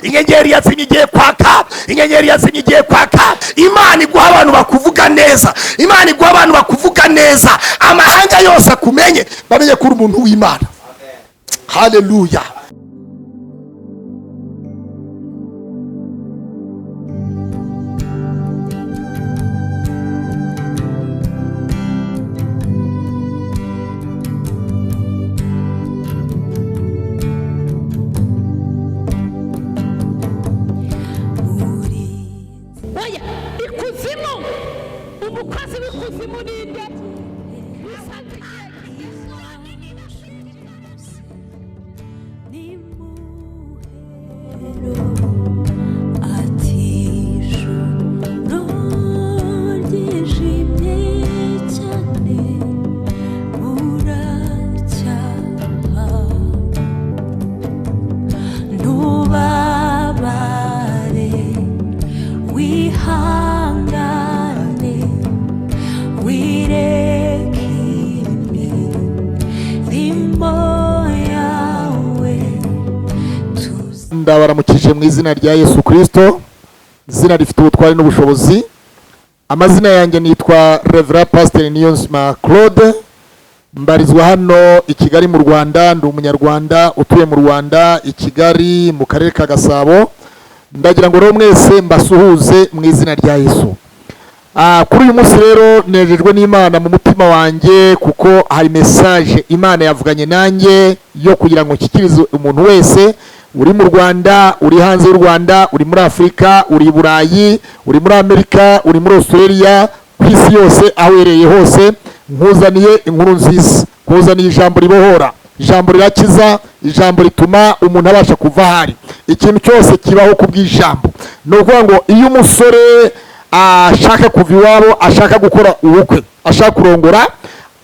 inyenyeri yazimye igiye kwaka, inyenyeri yazimye igiye kwaka. Imana iguha abantu bakuvuga neza, Imana iguha abantu bakuvuga neza, amahanga yose akumenye, bamenye ko uri umuntu w'Imana. Haleluya. Ndabaramukije mu izina rya Yesu Kristo, izina rifite ubutwari n'ubushobozi. Amazina yanjye nitwa Reverend Pastor NIYONZIMA Claude, mbarizwa hano i Kigali mu Rwanda. Ndi umunyarwanda utuye mu Rwanda i Kigali mu karere ka Gasabo. Ndagira ngo rero mwese mbasuhuze mu izina rya Yesu. Kuri uyu munsi rero nejejwe n'Imana mu mutima wanjye, kuko hari message Imana yavuganye nanjye yo kugira ngo nshyikirize umuntu wese uri mu Rwanda, uri hanze y'u Rwanda, uri muri Afrika, uri Burayi, uri muri Amerika, uri muri Australia, ku isi yose aho uherereye hose. Nkuzaniye inkuru nziza, nkuzaniye ijambo ribohora, ijambo rirakiza, ijambo rituma umuntu abasha kuva hari. Ikintu cyose kibaho kubw'ijambo. No kuvuga ngo iyo umusore ashaka kuva iwabo, ashaka gukora ubukwe, ashaka kurongora,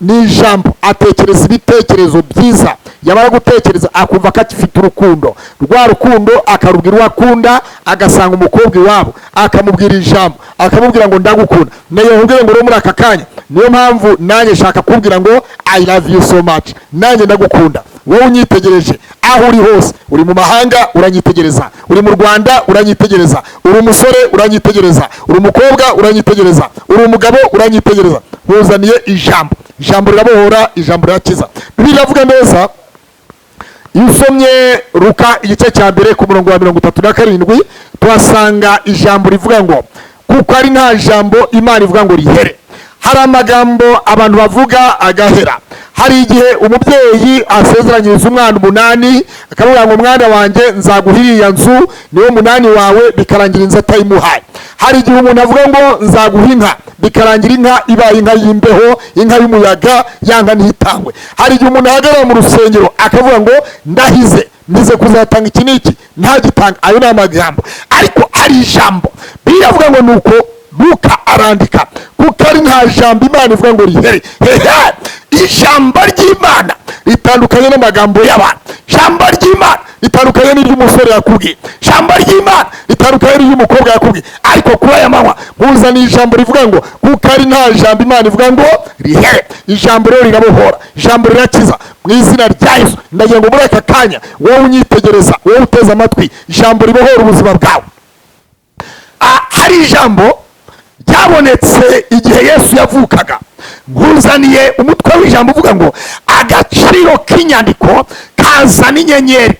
ni ijambo atekereza ibitekerezo byiza. Yamara gutekereza akumva ko afite urukundo, rwa rukundo akarubwira uwo akunda, agasanga umukobwa iwabo akamubwira ijambo, akamubwira ngo ndagukunda. Nayo nkubwire ngo muri aka kanya, niyo mpamvu nanjye shaka kubwira ngo I love you so much, nanjye ndagukunda. Wowe unyitegereje aho uri hose, uri mu mahanga uranyitegereza, uri mu Rwanda uranyitegereza, uri umusore uranyitegereza, uri umukobwa uranyitegereza, uri umugabo uranyitegereza. Nkuzaniye ijambo, ijambo rirabohora, ijambo rirakiza. Bibiliya iravuga neza, iyo usomye Luka igice cya mbere ku murongo wa 37 tuhasanga ijambo rivuga ngo kuko ari nta jambo Imana ivuga ngo rihere. Hari amagambo abantu bavuga agahera. Hari igihe umubyeyi asezeranyiriza umwana 8 akavuga ngo mwana wanjye nzaguhiriya nzu niwo 8 wawe, bikarangira inzu atayimuhaye. Hari igihe umuntu avuga ngo nzaguha inka, bikarangira inka ibaye inka y'imbeho, inka y'umuyaga, yanga ntitangwe. Hari igihe umuntu ahagarara mu rusengero akavuga ngo ndahize, nize kuzatanga iki n'iki, nta gitanga. Ayo ni amagambo, ariko ari ijambo. Biravuga ngo nuko Luka arandika kuko ari nta jambo Imana ivuga ngo rihere. Ijambo ry'Imana ritandukanye n'amagambo y'abantu. Ijambo ry'Imana ritandukanye n'iry'umusore yakubwiye, ijambo ry'Imana ritandukanye n'iry'umukobwa yakubwiye. Ariko kuri aya manywa nkuzaniye ijambo rivuga ngo kuko ari nta jambo Imana ivuga ngo rihere. Ijambo rero rirabohora, ijambo rirakiza mu izina rya Yesu. Ndagira ngo muri aka kanya wowe unyitegereza, wowe uteze amatwi, ijambo ribohora ubuzima bwawe. Hari ijambo ryabonetse igihe Yesu yavukaga. Nkuzaniye umutwe w'ijambo uvuga ngo agaciro k'inyandiko kazana inyenyeri.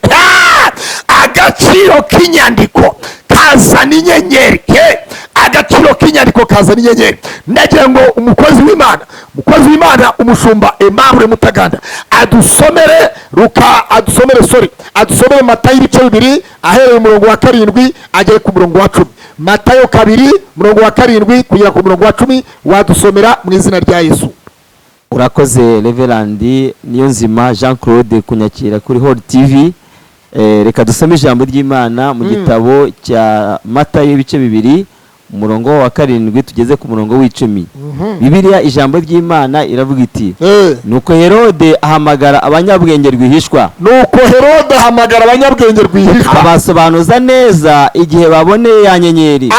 Agaciro k'inyandiko kazana inyenyeri. Agaciro k'inyandiko kazana inyenyeri. Ndagira ngo umukozi w'Imana umushumba Aimable Mutaganda adusomere Luka, adusomere Matayo ibice 2 ahereye umurongo wa 7 agere ku murongo wa 10. Matayo 2 umurongo wa 7 kugera ku murongo wa 10 wadusomera mu izina rya Yesu. Urakoze Reverend NIYONZIMA Jean Claude kunyakira kuri Hall TV. Reka dusome ijambo ry'Imana mu gitabo cya Matayo ibice 2 umurongo wa 7 tugeze ku murongo w'10. Bibiliya ijambo ry'Imana iravuga iti nuko Herode ahamagara abanyabwenge rwihishwa. Abasobanuza neza igihe baboneye ya nyenyeri.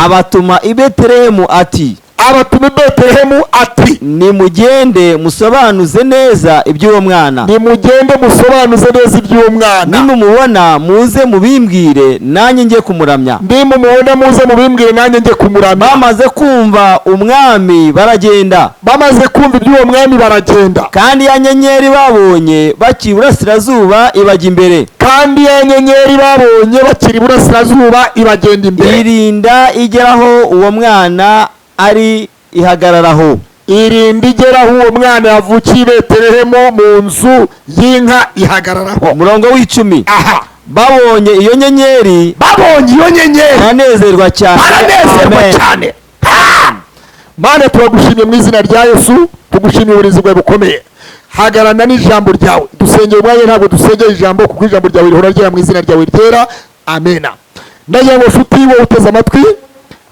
Abatuma i Betelehemu ati abatuma i Betelehemu ati nimugende musobanuze neza iby'uwo mwana, nimugende musobanuze neza iby'uwo mwana, nimumubona muze mubimbwire nanjye njye kumuramya. nimumubona muze mubimbwire nanjye njye kumuramya. Bamaze kumva umwami baragenda, bamaze kumva iby'uwo mwami baragenda, kandi ya nyenyeri babonye bakiri iburasirazuba ibajya imbere, kandi ya nyenyeri babonye bakiri iburasirazuba ibagenda imbere, irinda igeraho uwo mwana ari ihagararaho, irinda igeraho uwo mwana yavukiye i Betelehemu mu nzu y'inka ihagararaho. umurongo w'10. Aha, babonye iyo nyenyeri baranezerwa cyane. baranezerwa cyane. Mana turagushimye mu izina rya Yesu, tugushimiye uburinzi bwawe bukomeye. Hagarana n'ijambo ryawe, dusengeye umwanya, ntabwo dusengeye ijambo kuko ijambo ryawe rihora ryera mu izina ryawe ryera. Amena. Ndagira ngo nshuti wowe uteze amatwi,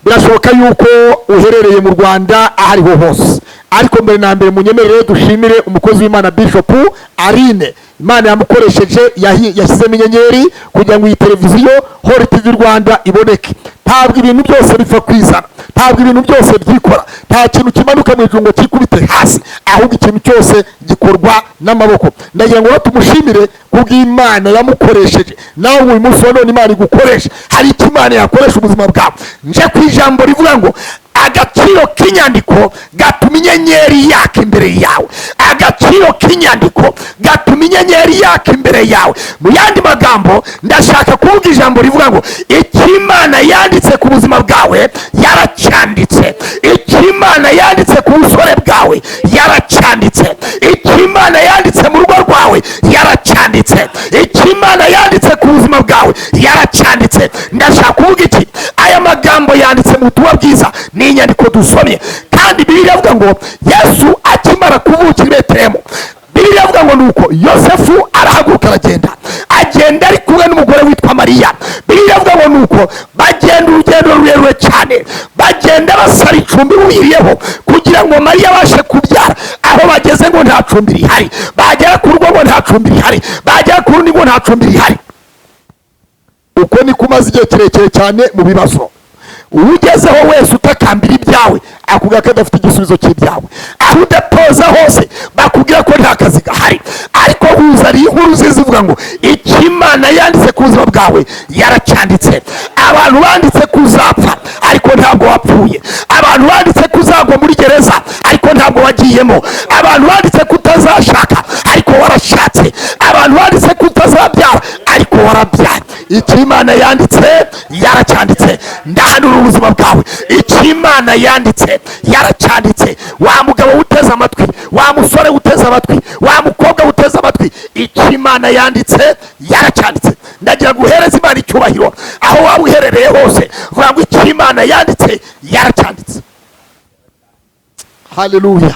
birashoboka yuko uherereye mu Rwanda aho ariho hose, ariko mbere na mbere munyemerere dushimire umukozi w'Imana Bishop Aline. Imana yamukoresheje, yashyizemo inyenyeri kugira ngo iyi televiziyo hore TV Rwanda iboneke. Ntabwo ibintu byose bipfa kwizana, ntabwo ibintu byose byikora, nta kintu kimanuka mu ijuru ngo kikubite hasi, ahubwo ikintu cyose gikorwa n'amaboko. Ndagira ngo tumushimire kubw'Imana yamukoresheje, nawe uyu munsi wa none Imana igukoresha. Hari icyo Imana yakoresha ubuzima bwawe. Nje ku ijambo rivuga ngo agaciro k'inyandiko gatuma inyenyeri yaka imbere yawe, agaciro k'inyandiko gatuma inyenyeri yaka imbere yawe. Mu yandi magambo, ndashaka kuvuga ijambo rivuga ngo icyo Imana yanditse ku buzima bwawe yaracyanditse, icyo Imana yanditse ku busore bwawe yaracyanditse, icyo Imana yanditse mu rugo rwawe yaracyanditse, icyo Imana yanditse ku buzima bwawe yaracyanditse. Ndashaka kuvuga iki? Aya magambo yanditse mu butumwa bwiza, ni inyandiko dusomye. Kandi Bibiliya ivuga ngo Yesu akimara kuvukira i Betelehemu, Bibiliya ivuga ngo nuko Yosefu arahaguruka aragenda, agenda ari kumwe n'umugore witwa Mariya. Bibiliya ivuga ngo nuko bagenda urugendo rurerure cyane, bagenda basara icumbi wiriyeho kugira ngo Mariya abashe kubyara. Aho bageze ngo nta cumbi rihari, bagera ku rugo ngo nta cumbi rihari, bagera ku rundi ngo nta cumbi rihari. Uko niko umaze igihe kirekire cyane mu bibazo. Ugezeho wese utakambira ibyawe akubwira ko adafite igisubizo cy'ibyawe, aho udatoza hose bakubwira ko nta kazi gahari. Ariko huzariye inkuru nziza ivuga ngo icyo Imana yanditse ku buzima bwawe yaracyanditse. Abantu banditse kuzapfa ariko ntabwo wapfuye, abantu banditse kuzagwa muri gereza ariko ntabwo wagiyemo, abantu banditse kutazashaka ariko warashatse, abantu banditse kutazabyara ariko warabyaye. Icyo Imana yanditse yaracyanditse. Ndahanura ubuzima bwawe, icyo Imana yanditse yaracyanditse. Wa mugabo uteze amatwi, wa musore uteze amatwi, wa mukobwa uteze amatwi, icyo Imana yanditse yaracyanditse. Ndagira ngo uhereze Imana icyubahiro aho waba uherereye hose, vuga ngo icyo Imana yanditse yaracyanditse. Haleluya.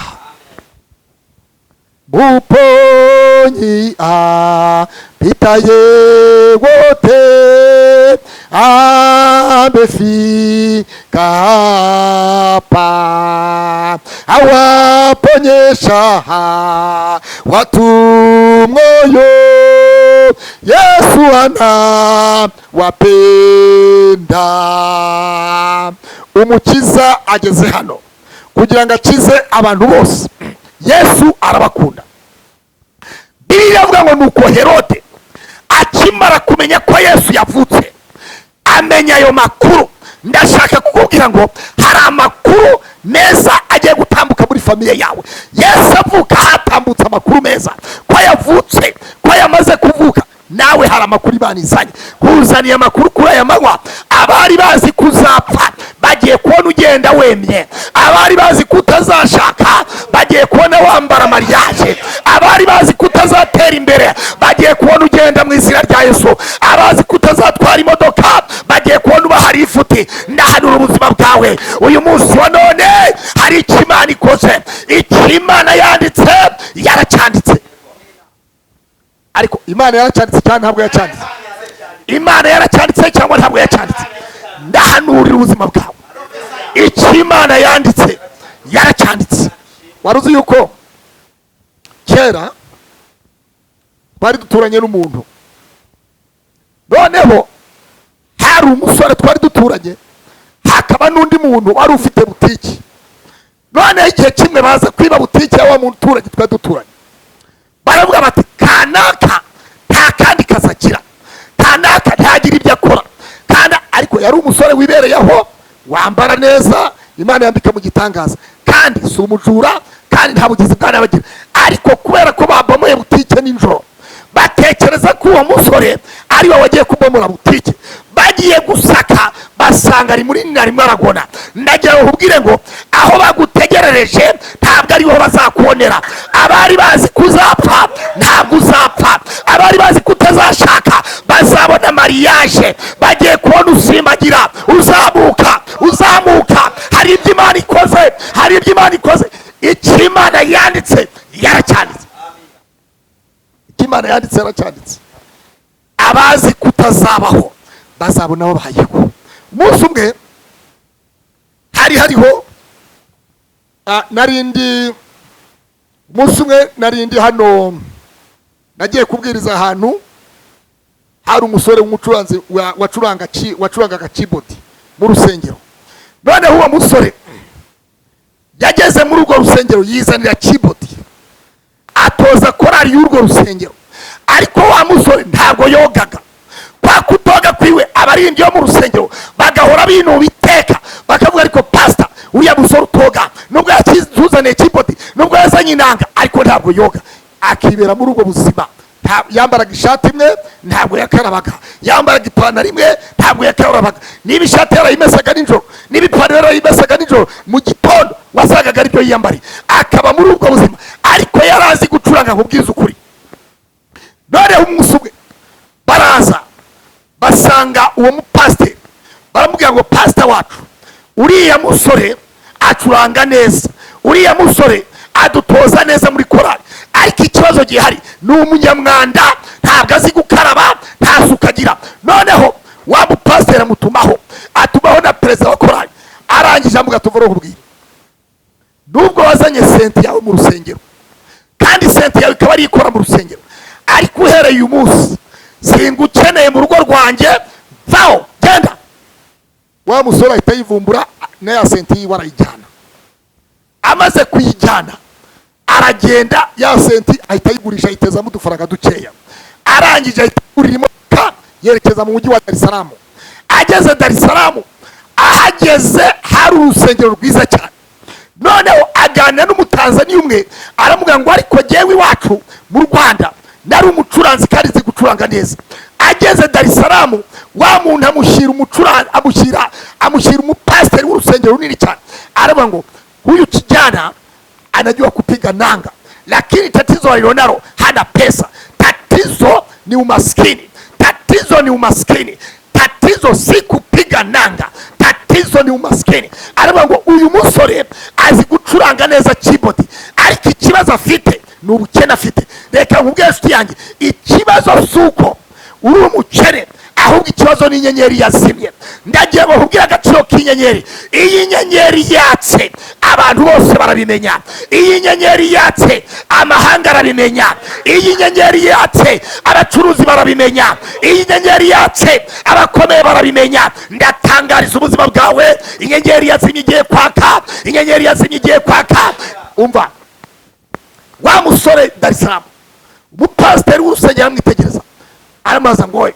Muponyi apitaye wote amefika hapa, awaponyesha watu moyo. Yesu anawapenda. Umukiza ageze hano kugira ngo akize abantu bose. Yesu arabakunda. Bibiliya ivuga ngo nuko Herode akimara kumenya ko Yesu yavutse, amenya ayo makuru. Ndashaka kukubwira ngo hari amakuru meza agiye gutambuka muri famiye yawe. Yesu avuka hatambutse amakuru meza, ko yavutse, ko yamaze kuvuka. Nawe hari amakuru Imana izanye, kuzaniye amakuru kuri aya manywa. Abari bazi kuzapfa bagiye kubona ugenda wemye, abari bazi kutazashaka bagiye kubona wambara mariage, abari bazi kutazatera imbere bagiye kubona ugenda mu izina rya Yesu, abazi kutazatwara imodoka bagiye kubona ubahari ifuti. Ndahanura ubuzima bwawe uyu munsi wa none, hari icyo Imana ikoze, icyo Imana yanditse yaracyanditse. Ariko Imana yaracyanditse cyangwa ntabwo yacyanditse? Imana yaracyanditse cyangwa ntabwo yacyanditse? Ndahanurira ubuzima bwawe, icyo Imana yanditse yaracyanditse. Wari uzi yuko kera twari duturanye n'umuntu, noneho hari umusore twari duturanye, hakaba n'undi muntu wari ufite butiki. none igihe kimwe baza kwiba butike ya wa muturage twari duturanye, baravuga bati kanaka nta kandi kazakira, kanaka ntagira ibyo akora, kandi ariko yari umusore wibereye aho, wambara neza, Imana yambika mu gitangaza, kandi si umujura, kandi nta bugizi bwa nabagira. Ariko kubera ko babomoye butike nijoro, batekereza ko uwo musore ari we wagiye kubomora butike, bagiye gusaka basanga ari muri rimwe aragona. Ndagira ubwire ngo aho bagutegerereje ntabwo ariho bazakubonera. Abari bazi kuzapfa ntabwo uzapfa, abari bazi kutazashaka bazabona mariage, bagiye kubona usimbagira, uzamuka. Hari ibyo Imana ikoze, hari ibyo Imana ikoze. Icyo Imana yanditse yaracyanditse, icyo Imana yanditse yaracyanditse. Abazi kutazabaho bazabona aho bahayeho. Umunsi umwe hariho narindi hano, nagiye kubwiriza ahantu, hari umusore w'umucuranzi wacurangaga keyboard mu rusengero. Noneho uwo musore yageze muri urwo rusengero yizanira keyboard, atoza korari y'urwo rusengero. Ariko wa musore ntabwo yogaga, kwa kutoga kwiwe abarindi yo mu rusengero bagahora binuba iteka, bakavuga ariko pastor uriya musore utoga, nubwo yakizuzaniye keyboard, nubwo yazanye inanga, ariko ntabwo yoga. Akibera muri ubwo buzima, yambaraga ishati imwe ntabwo yakarabaga, yambaraga ipantaro imwe ntabwo yakarabaga. Niba ishati yarayimesaga nijoro, niba ipantaro yarayimesaga nijoro, mu gitondo wasagaga aribyo yiyambariye. Akaba muri ubwo buzima, ariko yarazi gucuranga kubwiza ukuri. Noneho umunsi umwe baraza basanga uwo mupasiteri, baramubwira ngo pastor wacu, uriya musore acuranga neza, uriya musore adutoza neza muri korali, ariko ikibazo gihari ni umunyamwanda, ntabwo azi gukaraba, nta suka agira. Noneho wa mupasiteri amutumaho na perezida wa korali, arangije amuga tuvore kubwira, nubwo wazanye sente yawe mu rusengero, kandi sente yawe ikaba ari ikora mu rusengero, ariko uhereye uyu munsi singukeneye mu rugo rwanjye, vaho genda. Wa musore ahita yivumbura na ya sente yiwe arayijyana. Amaze kuyijyana aragenda, ya sente ahita yigurisha, ayitezamo udufaranga dukeya. Arangije ahita yigurira imodoka yerekeza mu mujyi wa Dar es Salaam. Ageze Dar es Salaam, ahageze hari urusengero rwiza cyane. Noneho aganira n'umutanzaniya umwe, aramubwira ngo ariko jyewe iwacu mu Rwanda nari umucuranzi kandi nzi gucuranga neza. Ageze Dar es Salaam, wa muntu amushyira umucuranzi, amushyira umupasiteri w'urusengero runini cyane. Aravuga ngo huyu kijana anajua kupiga nanga, lakini tatizo alilonalo hana pesa. Tatizo ni umaskini, tatizo ni umaskini, tatizo si kupiga nanga, tatizo ni umaskini. Aravuga ngo uyu musore azi gucuranga neza keyboard, ariko ikibazo afite ni ubukene afite. Reka nkubwire nshuti yanjye, ikibazo suko uri umukene, ahubwo ikibazo ni inyenyeri yazimye. Ndagiye ngo nkubwire agaciro k'inyenyeri. Iyi nyenyeri yatse abantu bose barabimenya, iyi nyenyeri yatse amahanga arabimenya, iyi nyenyeri yatse abacuruzi barabimenya, iyi nyenyeri yatse abakomeye barabimenya. Ndatangariza ubuzima bwawe, inyenyeri yazimye igiye kwaka, inyenyeri yazimye igiye kwaka. Umva, wa musore Dar es Salaam, umupasiteri w'urusengero amwitegereza, aramaza ngo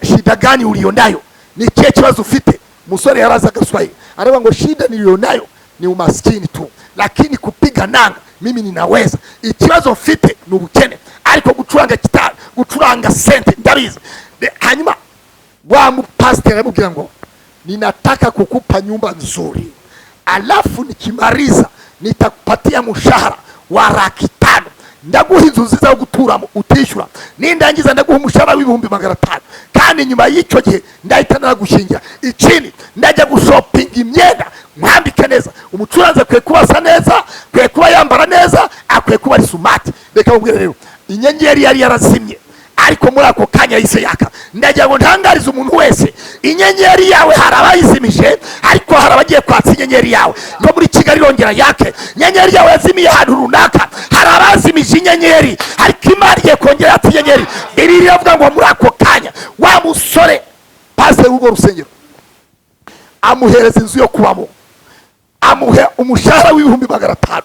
shida gani ulionayo, ni kiye kibazo ufite? Musore yaraza Kiswahili, aravuga ngo shida nilionayo ni umaskini tu, lakini kupiga nanga mimi ninaweza. Ikibazo ufite ni ubukene, ariko gucuranga gitari, gucuranga sente ndabizi. Hanyuma wa mupasiteri aramubwira ngo ninataka kukupa nyumba nzuri, alafu nikimaliza nitakupatia mshahara wa 500. Ndaguha inzu nziza yo guturamo utishyura, nindangiza ndaguha umushahara w'ibihumbi 500, kandi nyuma y'icyo gihe ndahita nagushingira. Ikindi ndajya gushopinga imyenda mwambike neza. Umucuranzi akwiye kuba asa neza, akwiye kuba yambara neza, akwiye kuba ari smart. Reka nkubwire rero, inyenyeri yari yarazimye, ariko muri ako kanya yise yaka. Ndagira ngo ntangarize umuntu wese, inyenyeri yawe harabayizimije, ariko harabagiye kwatsa inyenyeri yawe. No muri Kigali rongera yake, inyenyeri yawe yazimiye ahantu runaka, harabazimije inyenyeri, ariko Imana igiye kongera yatsa inyenyeri. Bibiliya iravuga ngo muri ako kanya wa musore pasiteri w'urwo rusengero amuhereza inzu yo kubamo, amuhe umushahara w'ibihumbi 500.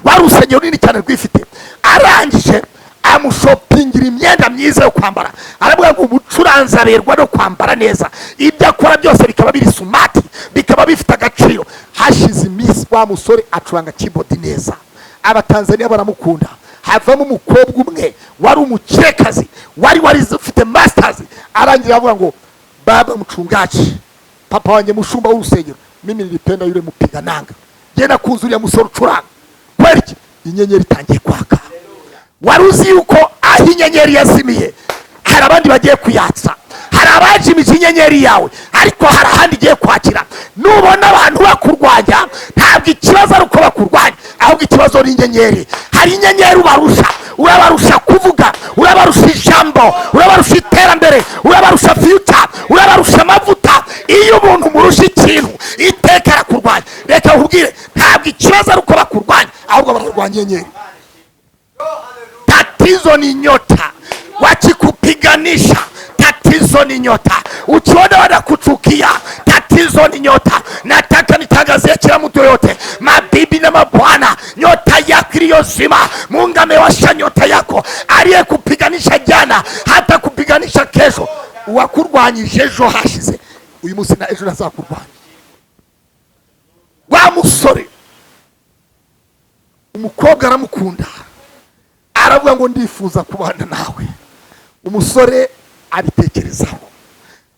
Wari urusengero runini cyane rwifite. Arangije amushopingira imyenda myiza yo kwambara. Aravuga ngo umucuranzi aberwa no kwambara neza, ibyo akora byose bikaba biri sumati, bikaba bifite agaciro. Hashize iminsi wa musore acuranga keyboard neza, abatanzania baramukunda. Havamo umukobwa umwe wari umukirekazi, wari ufite masters. Arangira avuga ngo baba mchungaji, papa wanjye mushumba w'urusengero, mimi nilipenda yule mupiga nanga, jena kuzuriya musore ucuranga. Kweli inyenyeri itangiye kwaka. Wari uzi yuko aho inyenyeri yazimiye hari abandi bagiye kuyatsa, hari abajimije inyenyeri yawe, ariko hari ahandi igiye kwakira. Nubona abantu bakurwanya, ntabwo ikibazo ari uko bakurwanya, ahubwo ikibazo ni inyenyeri. Hari inyenyeri ubarusha, urabarusha kuvuga, urabarusha ijambo, urabarusha iterambere, urabarusha future, urabarusha amavuta. Iyo umuntu murusha ikintu iteka arakurwanya. Reka nkubwire, ntabwo ikibazo ari uko bakurwanya, ahubwo bararwanya inyenyeri. Tatizo ni nyota, wakikupiganisha tatizo ni nyota. Ukiona wanakuchukia tatizo ni nyota. Nataka nitangazie kila mtu yote, mabibi na mabwana, nyota yako iliyozima, Mungu amewasha nyota yako. Aliyekupiganisha jana hata kupiganisha kesho. Wakurwanyije ejo hashize, uyu munsi na ejo nazakurwanya. Wa musore umukobwa aramukunda, aravuga ngo ndifuza kubana nawe. Umusore abitekerezaho,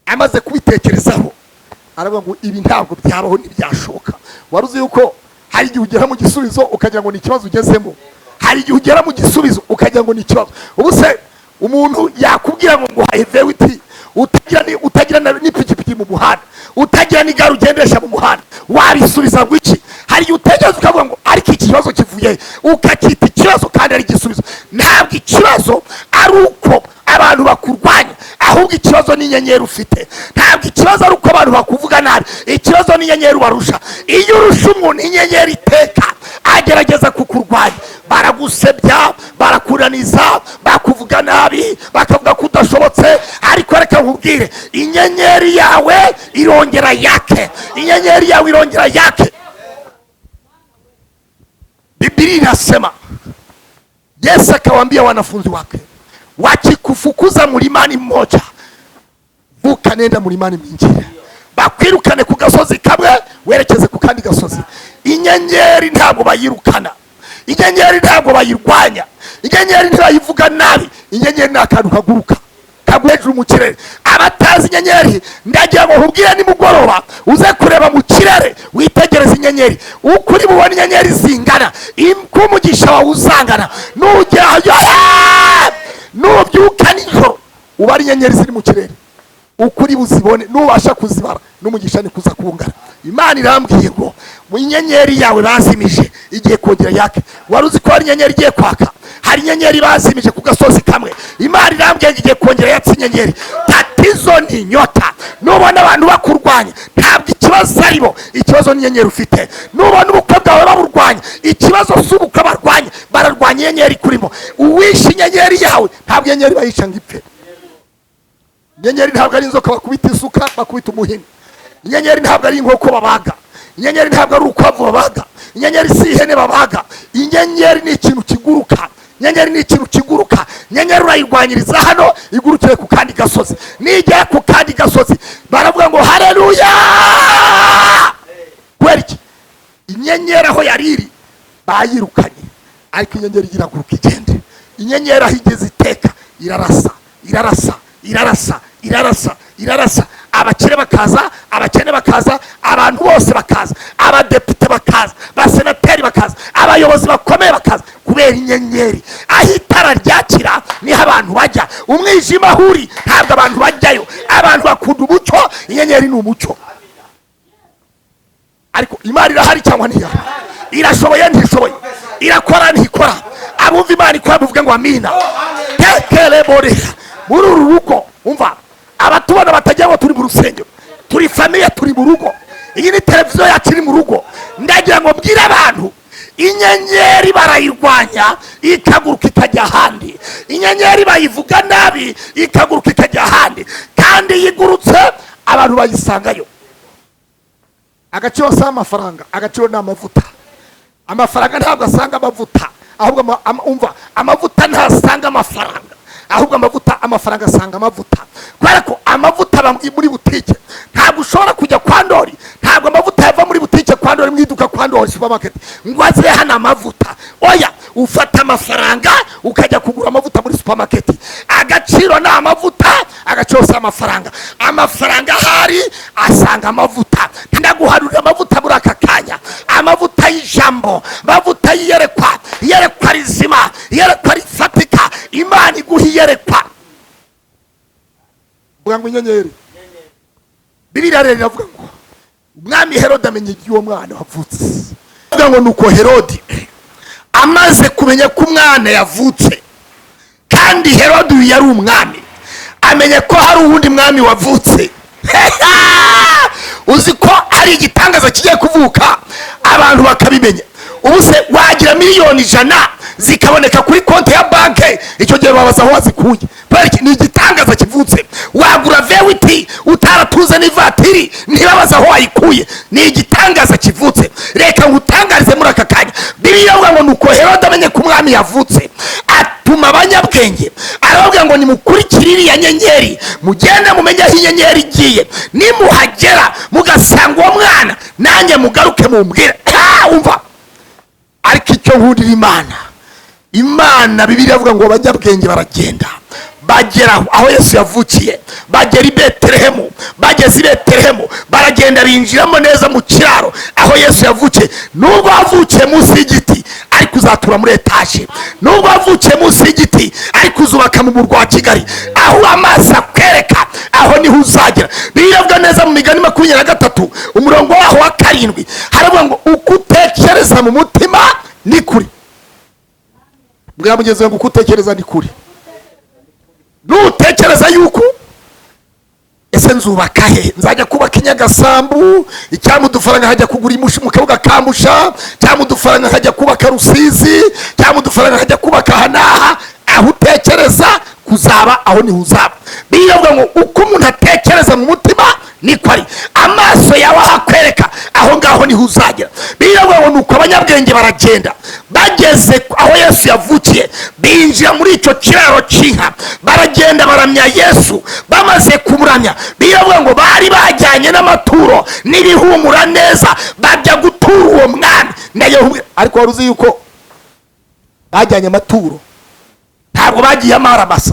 amaze kubitekerezaho aravuga ngo ibi ntabwo byabaho, ntibyashoka. Waruzi yuko hari igihe ugera mu gisubizo ukagira ngo ni ikibazo ugezemo, hari igihe ugera mu gisubizo ukagira ngo ni ikibazo. Ubuse umuntu yakubwira ngo nguhaye vewiti, utagira n'ipikipiki mu muhanda, utagira n'igare ugendesha mu muhanda, wabisubiza ngo iki? Hari igihe utegereza ukavuga ngo ariko iki kibazo kivuye, ukakita ikibazo kandi ari igisubizo. Ntabwo ikibazo ari uko abantu bakurwanya, ahubwo ikibazo ni inyenyeri ufite. Ntabwo ikibazo ari uko abantu bakuvuga nabi, ikibazo ni inyenyeri warusha. Iyo urusha umuntu inyenyeri iteka agerageza kukurwanya, baragusebya, barakuraniza, bakuvuga nabi, bakavuga ko udashobotse. Ariko reka nkubwire, inyenyeri yawe irongera yake, inyenyeri yawe irongera yake. Biblia inasema Yesu akawaambia wanafunzi wake, wakikufukuza mlimani mmoja, vuka nenda mlimani mwingine. Bakwirukane ku gasozi kamwe werekeze ku kandi gasozi. Inyenyeri ntabwo bayirukana, inyenyeri ntabwo bayirwanya, inyenyeri ntibayivuga nabi. Inyenyeri n'akantu kaguruka kagwejuru mu kirere. Abatazi inyenyeri ndagira ngo nkubwire nimugoroba uze kureba mu kirere, witegereze inyenyeri. Ukuri bubona inyenyeri zingana, umugisha wawe uzangana. Nubyuka nijoro ubara inyenyeri ziri mu kirere, ukuri buzibone, nubasha kuzibara n'umugisha ni kuza kungana. Imana irambwiye ngo mu inyenyeri yawe bazimije igiye kongera yake. Waruzi ko hari inyenyeri igiye kwaka, hari inyenyeri bazimije ku gasozi kamwe. Imana irambwiye igiye kongera yatsi inyenyeri. Tatizo ni nyota. Nubona abantu bakurwanya, ntabwo ikibazo aribo, ikibazo ni inyenyeri ufite. Nubona ubukwe bwawe baburwanya, ikibazo si ubukwe barwanya, bararwanya inyenyeri kurimo. Uwishe inyenyeri yawe, ntabwo inyenyeri bayica ngo ipfe. Inyenyeri ntabwo ari inzoka bakubita isuka, bakubita umuhini. Inyenyeri ntabwo ari inkoko babaga, inyenyeri ntabwo ari ukwavu babaga, inyenyeri si ihene babaga. Inyenyeri ni ikintu kiguruka, inyenyeri ni ikintu kiguruka. Inyenyeri urayirwanyiriza hano, igurukire ku kandi gasozi. Nigera ku kandi gasozi baravuga ngo haleluya. Kweriki inyenyeri aho yariri bayirukanye, ariko inyenyeri iraguruka igende. Inyenyeri aho igeze iteka irarasa, irarasa, irarasa, irarasa, irarasa. Abakire bakaza, abakene bakaza, abantu bose bakaza, abadepite bakaza, basenateri bakaza, abayobozi bakomeye bakaza, kubera inyenyeri. Aho itara ryakira niho abantu bajya. Umwijima huri ntabwo abantu bajyayo. Abantu bakunda umucyo, inyenyeri ni umucyo. Ariko Imana irahari cyangwa ntihari? Irashoboye ntishoboye? Irakora ntikora? Abumva Imana ikora bavuga ngo amina. Tekele bore muri uru rugo, umva abatubona batagira ngo turi mu rusengero, turi famiye, turi mu rugo. Iyi ni televiziyo yacu iri mu rugo. Ndagira ngo mbwire abantu, inyenyeri barayirwanya ikaguruka ikajya ahandi. Inyenyeri bayivuga nabi ikaguruka ikajya ahandi, kandi yigurutse abantu bayisangayo. agaciro si amafaranga, agaciro ni amavuta. Amafaranga ntabwo asanga amavuta, ahubwo umva, amavuta ntasanga amafaranga, ahubwo amafaranga asanga amavuta. Kubera ko amavuta muri butike, ntabwo ushobora kujya kwa Ndori, ntabwo amavuta yava muri butike kwa Ndori, mu iduka kwa Ndori supermarket ngo aze hano amavuta. Oya, ufata amafaranga ukajya kugura amavuta muri supermarket. Agaciro ni amavuta, agaciro si amafaranga. Amafaranga ahari asanga amavuta. Ndaguharurira amavuta muri aka kanya, amavuta y'Ijambo, amavuta yerekwa rizima, yerekwa rifatika. Imana iguha yerekwa. Vuga ngo inyenyeri. Bibiliya rero iravuga ngo umwami Herode amenye iby'uwo mwana wavutse. Vuga ngo nuko Herode amaze kumenya ko umwana yavutse, kandi Herode uyu yari umwami, amenye ko hari uwundi mwami wavutse. Uzi ko hari igitangaza kigiye kuvuka, abantu bakabimenya. Ubu se wagira miliyoni 100 zikaboneka kuri konti ya banke, icyo gihe babaza aho wazikuye. Ni igitangaza kivutse. Wagura vewiti utaratuze n'ivatiri, ntibabaza aho wayikuye. Ni igitangaza kivutse. Reka ngutangarize muri aka kanya, Bibiliya ivuga ngo nuko Herode amenye ko umwami yavutse, atuma abanyabwenge aravuga ngo nimukurikire iriya nyenyeri, mugende mumenye aho inyenyeri igiye. Nimuhagera mugasanga uwo mwana, nanjye mugaruke mumbwire. Umva, ariko icyo nkundira Imana, Bibiliya ivuga ngo abanyabwenge baragenda bagera aho Yesu yavukiye, bagera i Betelehemu. Bageze i Betelehemu baragenda binjiramo neza mu kiraro aho Yesu yavukiye. Nubwo wavukiye munsi y'igiti, ariko uzatura muri etaje. Nubwo wavukiye munsi y'igiti, ariko uzubaka mu murwa wa Kigali. Aho amaso akwereka, aho niho uzagera. Bibiliya ivuga neza mu Migani 23 umurongo waho wa 7, haravuga ngo uko utekereza mu mutima ni kuri. Mbwira mugenzi wangu, uko utekereza ni kuri. Nutekereza yuko ese nzubaka he, nzajya kubaka inyagasambu, cyangwa udufaranga hajya kugura imushi mu kabuga kamusha, cyangwa udufaranga hajya kubaka Rusizi, cyangwa udufaranga hajya kubaka hanaha. Aho utekereza kuzaba, aho ni uzaba. Bivuga ngo uko umuntu atekereza mu mutima niko ari. Amaso yawe akwereka, aho ngaho ni uzagera. Bivuga ngo nuko abanyabwenge baragenda, bageze aho Yesu yavukiye, binjira muri icyo kiraro cy'inka, baragenda baramya Yesu. Bamaze kumuramya, bivuga ngo bari bajyanye n'amaturo n'ibihumura neza, bajya gutura uwo mwami. Ariko wari uzi yuko bajyanye amaturo, ntabwo bagiye amaramasa.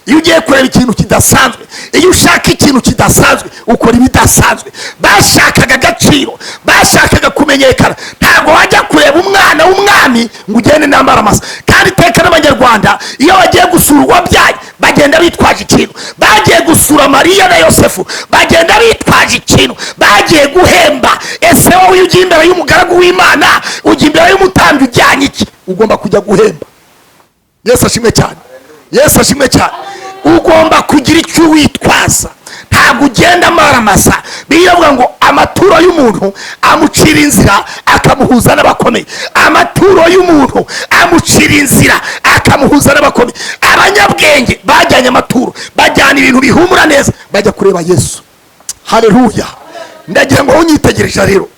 Iyo ugiye kureba ikintu kidasanzwe, iyo ushaka ikintu kidasanzwe, ukora ibidasanzwe. Bashakaga agaciro, bashakaga kumenyekana. Ntabwo wajya kureba umwana w'umwami ngo ugende n'amaramasa. Kandi teka n'Abanyarwanda iyo bagiye gusura uwabyaye, bagenda bitwaje ikintu. Bagiye gusura Mariya na Yosefu, bagenda bitwaje ikintu. Bagiye guhemba. Ese wowe ugiye imbere y'umugaragu w'Imana, ugiye imbere y'umutambyi, ujyanye iki? Ugomba kujya guhemba. Yesu ashimwe cyane. Yesu ashimwe cyane. Ugomba kugira icyo witwaza, ntabwo ugenda amaramasa. Bivuga ngo amaturo y'umuntu amucira inzira akamuhuza n'abakomeye. Amaturo y'umuntu amucira inzira akamuhuza n'abakomeye. Abanyabwenge bajyanye amaturo, bajyana ibintu bihumura neza, bajya kureba Yesu. Haleluya. Ndagira ngo unyitegereje rero,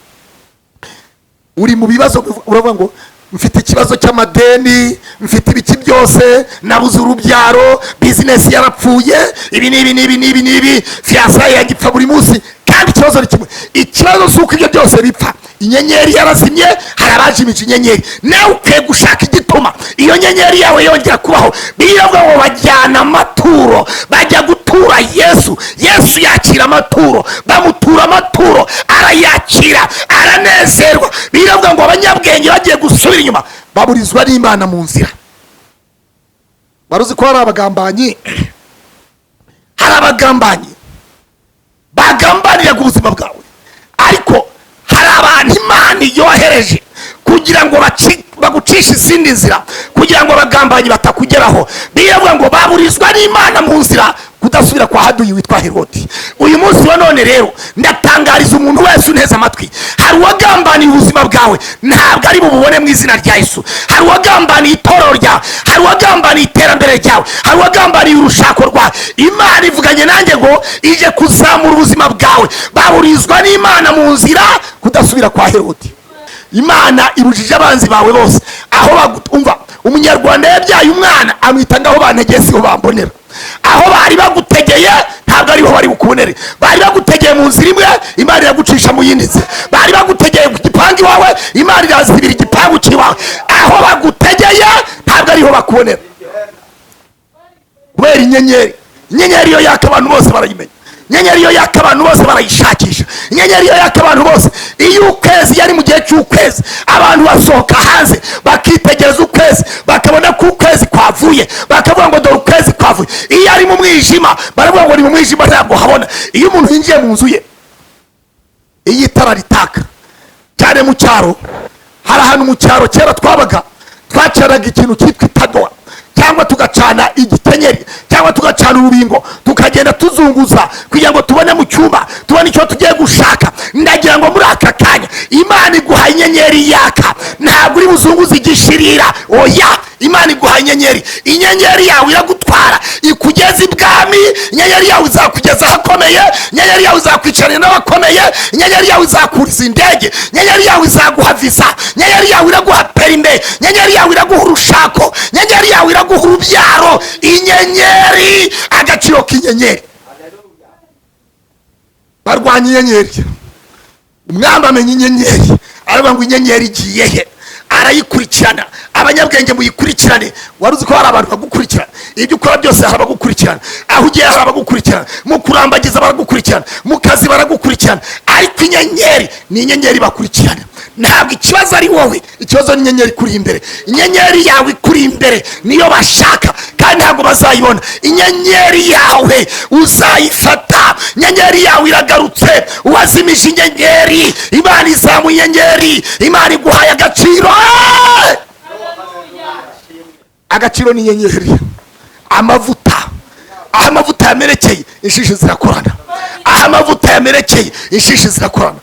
uri mu bibazo, uravuga ngo mfite ikibazo cy'amadeni, mfite ibiki byose, nabuze urubyaro, business yarapfuye, ibi fiasa yagipfa buri munsi. Kandi ikibazo ni kimwe, ikibazo si uko ibyo byose bipfa. Inyenyeri yarazimye, harabajimije inyenyeri. Nawe ukwiye gushaka igituma iyo nyenyeri yawe yongera kubaho. Bivuga ngo bajyana amaturo, bajya gutura Yesu. Yesu yakira amaturo, bamutura amaturo, arayakira, aranezerwa. Bivuga ngo abanyabwenge bagiye gusubira inyuma, baburizwa n'Imana mu nzira. Baruzi ko hari abagambanyi, hari abagambanyi bagambanira ku buzima bwawe, ariko hari abantu Imana yohereje kugira ngo bagucishe izindi nzira, kugira ngo abagambanyi batakugeraho. Bivuga ngo baburizwa n'Imana mu nzira, kudasubira kwa haduyi witwa Herode. Uyu munsi wa none rero ndatangariza umuntu wese uneze amatwi, hari uwagambaniye ubuzima bwawe, ntabwo ari bububone mu izina rya Yesu. Hari uwagambaniye itorero ryawe, hari uwagambaniye iterambere ryawe, hari uwagambaniye urushako rwawe. Imana ivuganye nanjye ngo ije kuzamura ubuzima bwawe. Baburizwa n'Imana mu nzira kudasubira kwa Herodi. Imana ibujije abanzi bawe bose aho umva umunyarwanda yabyaye umwana amwita ngaho bantegesi ho bambonera. Aho bari bagutegeye ntabwo ariho bari bukubonere. Bari bagutegeye mu nzira imwe, Imana iragucisha mu yindi nzira. Bari bagutegeye ku gipangu iwawe, Imana irazibira igipangu kiwawe. Aho bagutegeye ntabwo ariho bakubonera. Kubera inyenyeri iyo yaka abantu bose barayimenya. Inyenyeri iyo yaka abantu bose barayishakisha. Inyenyeri iyo yaka abantu bose, iyo ukwezi yari mu gihe cy'ukwezi, abantu basohoka hanze bakitegereza ukwezi, bakabona ko ukwezi kwavuye, bakavuga ngo dore ukwezi kwavuye. Iyo ari mu mwijima baravuga ngo ni mu mwijima ntabwo habona. Iyo umuntu yinjiye mu nzu ye, iyo itara ritaka cyane mu cyaro, hari ahantu mu cyaro kera twacanaga ikintu cyitwa itadowa, cyangwa tugacana igikenyeri, cyangwa tugacana urubingo, tukagenda tuzunguza kugira ngo tubone mu cyumba, tubone icyo tugiye gushaka. Ndagira ngo muri aka kanya Imana iguha inyenyeri yaka, ntabwo uri buzunguze igishirira. Oya, Imana iguha inyenyeri. Inyenyeri yawe iragutwara ikugeza ibwami. Inyenyeri yawe izakugeza ahakomeye. Inyenyeri yawe izakwicarana n'abakomeye. Inyenyeri yawe izakuriza indege. Inyenyeri yawe izaguha visa. Inyenyeri yawe iraguha perime. Inyenyeri yawe iraguha urushako. Inyenyeri yawe iraguha urubyaro. Inyenyeri, agaciro k'inyenyeri. Barwanya inyenyeri. Umwamba amenya inyenyeri, aravuga ngo inyenyeri igiye he, arayikurikirana. Abanyabwenge muyikurikirane. Waruzi ko hari abantu bagukurikirana, ibyo ukora byose hari abagukurikirana, aho ugiye hari abagukurikirana, mu kurambagiza baragukurikirana, mu kazi baragukurikirana. Ariko inyenyeri ni inyenyeri bakurikirana. Ntabwo ikibazo ari wowe, ikibazo ni inyenyeri kuri imbere. Inyenyeri yawe kuri imbere niyo bashaka, kandi ntabwo bazayibona. Inyenyeri yawe uzayifata. Inyenyeri yawe iragarutse. Uwazimije inyenyeri, Imana izamuye inyenyeri. Imana iguhaye agaciro. Agaciro ni inyenyeri. Amavuta, aho amavuta yamerekeye inshishi zirakorana. Aho amavuta yamerekeye inshishi zirakorana.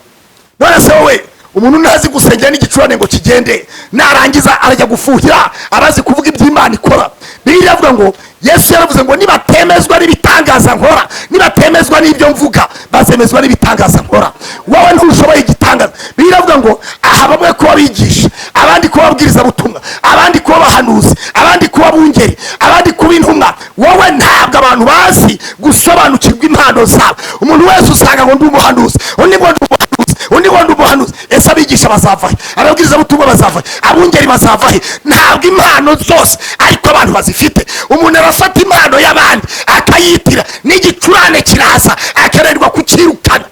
None se wowe umuntu ntazi gusengera n'igicurane ngo kigende, narangiza arajya gufuhira abazi kuvuga iby'Imana ikora. Bibiliya ivuga ngo Yesu yaravuze ngo nibatemezwa n'ibitangaza nkora, nibatemezwa n'ibyo mvuga, bazemezwa n'ibitangaza nkora. Wowe ntushoboye igitangaza. Bibiliya ivuga ngo aha bamwe kuba bigisha, abandi kuba babwiriza butumwa, abandi kuba bahanuzi, abandi kuba bungeri, abandi kuba intumwa. Wowe ntabwo abantu bazi gusobanukirwa impano zabo. Umuntu wese usanga ngo ndi umuhanuzi, undi ngo ndi umuhanuzi, undi ngo ndi umuhanuzi. Ese abigisha bazavahe? Ababwiriza butumwa bazavahe? Abungeri bazavahe? Ntabwo impano zose ariko abantu bazifite. Umuntu arafata impano y'abandi akayitira, n'igicurane kiraza akererwa kukirukana.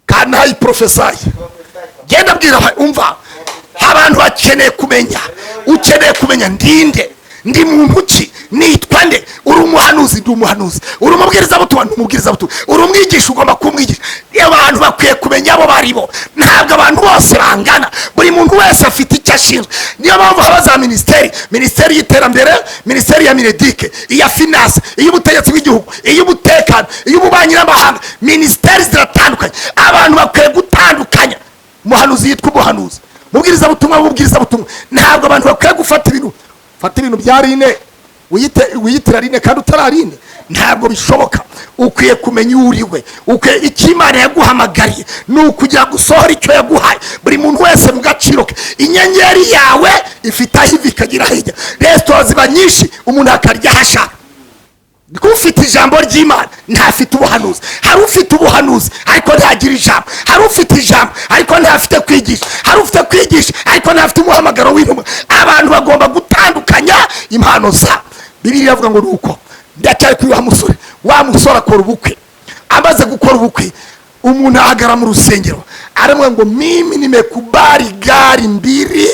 Kandi hayi profesayi genda bwira umva, abantu bakeneye kumenya. Ukeneye kumenya ndinde, ndi muntu ki, nitwa nde? Uri umuhanuzi, ndi umuhanuzi. Uri umubwiriza butumwa, ndi umubwiriza butumwa. Uri umwigisha, ugomba kumwigisha. Abantu bakwiye kumenya abo baribo. Ntabwo abantu bose bangana, buri muntu wese afite icyo ashinzwe. Niyo mpamvu haba za minisiteri y'iterambere, minisiteri ya miredike, iya finance, iy'ubutegetsi bw'igihugu, iy'umutekano, iy'ububanyi n'amahanga. Minisiteri ziratandukanye. Abantu bakwiye gutandukanya. Umuhanuzi yitwa umuhanuzi, mubwiriza butumwa mubwiriza butumwa. Ntabwo abantu bakwiye gufata ibintu bya rine wiyitira rine kandi utararine. Ntabwo bishoboka. Ukwiye kumenya uriwe. Ukwiye Imana yaguhamagariye ni ukugira gusohora icyo yaguhaye. Buri muntu wese mu gaciro ke. Inyenyeri yawe ifite aho iva ikagira aho ijya. Resitora ziba nyinshi, umuntu akarya aho ashaka. Ufite ijambo ry'Imana ntafite ubuhanuzi. Hari ufite ubuhanuzi ariko ntagira ijambo. Hari ufite ijambo ariko ntafite kwigisha. Hari ufite kwigisha ariko ntafite umuhamagaro w'intumwa. Abantu bagomba gutandukanya impano zabo. Bibiliya ivuga ngo nuko ndacyari kuri wa musore akora ubukwe. Amaze gukora ubukwe, umuntu ahagara mu rusengero aramwe ngo mimi nimekubali gari mbili,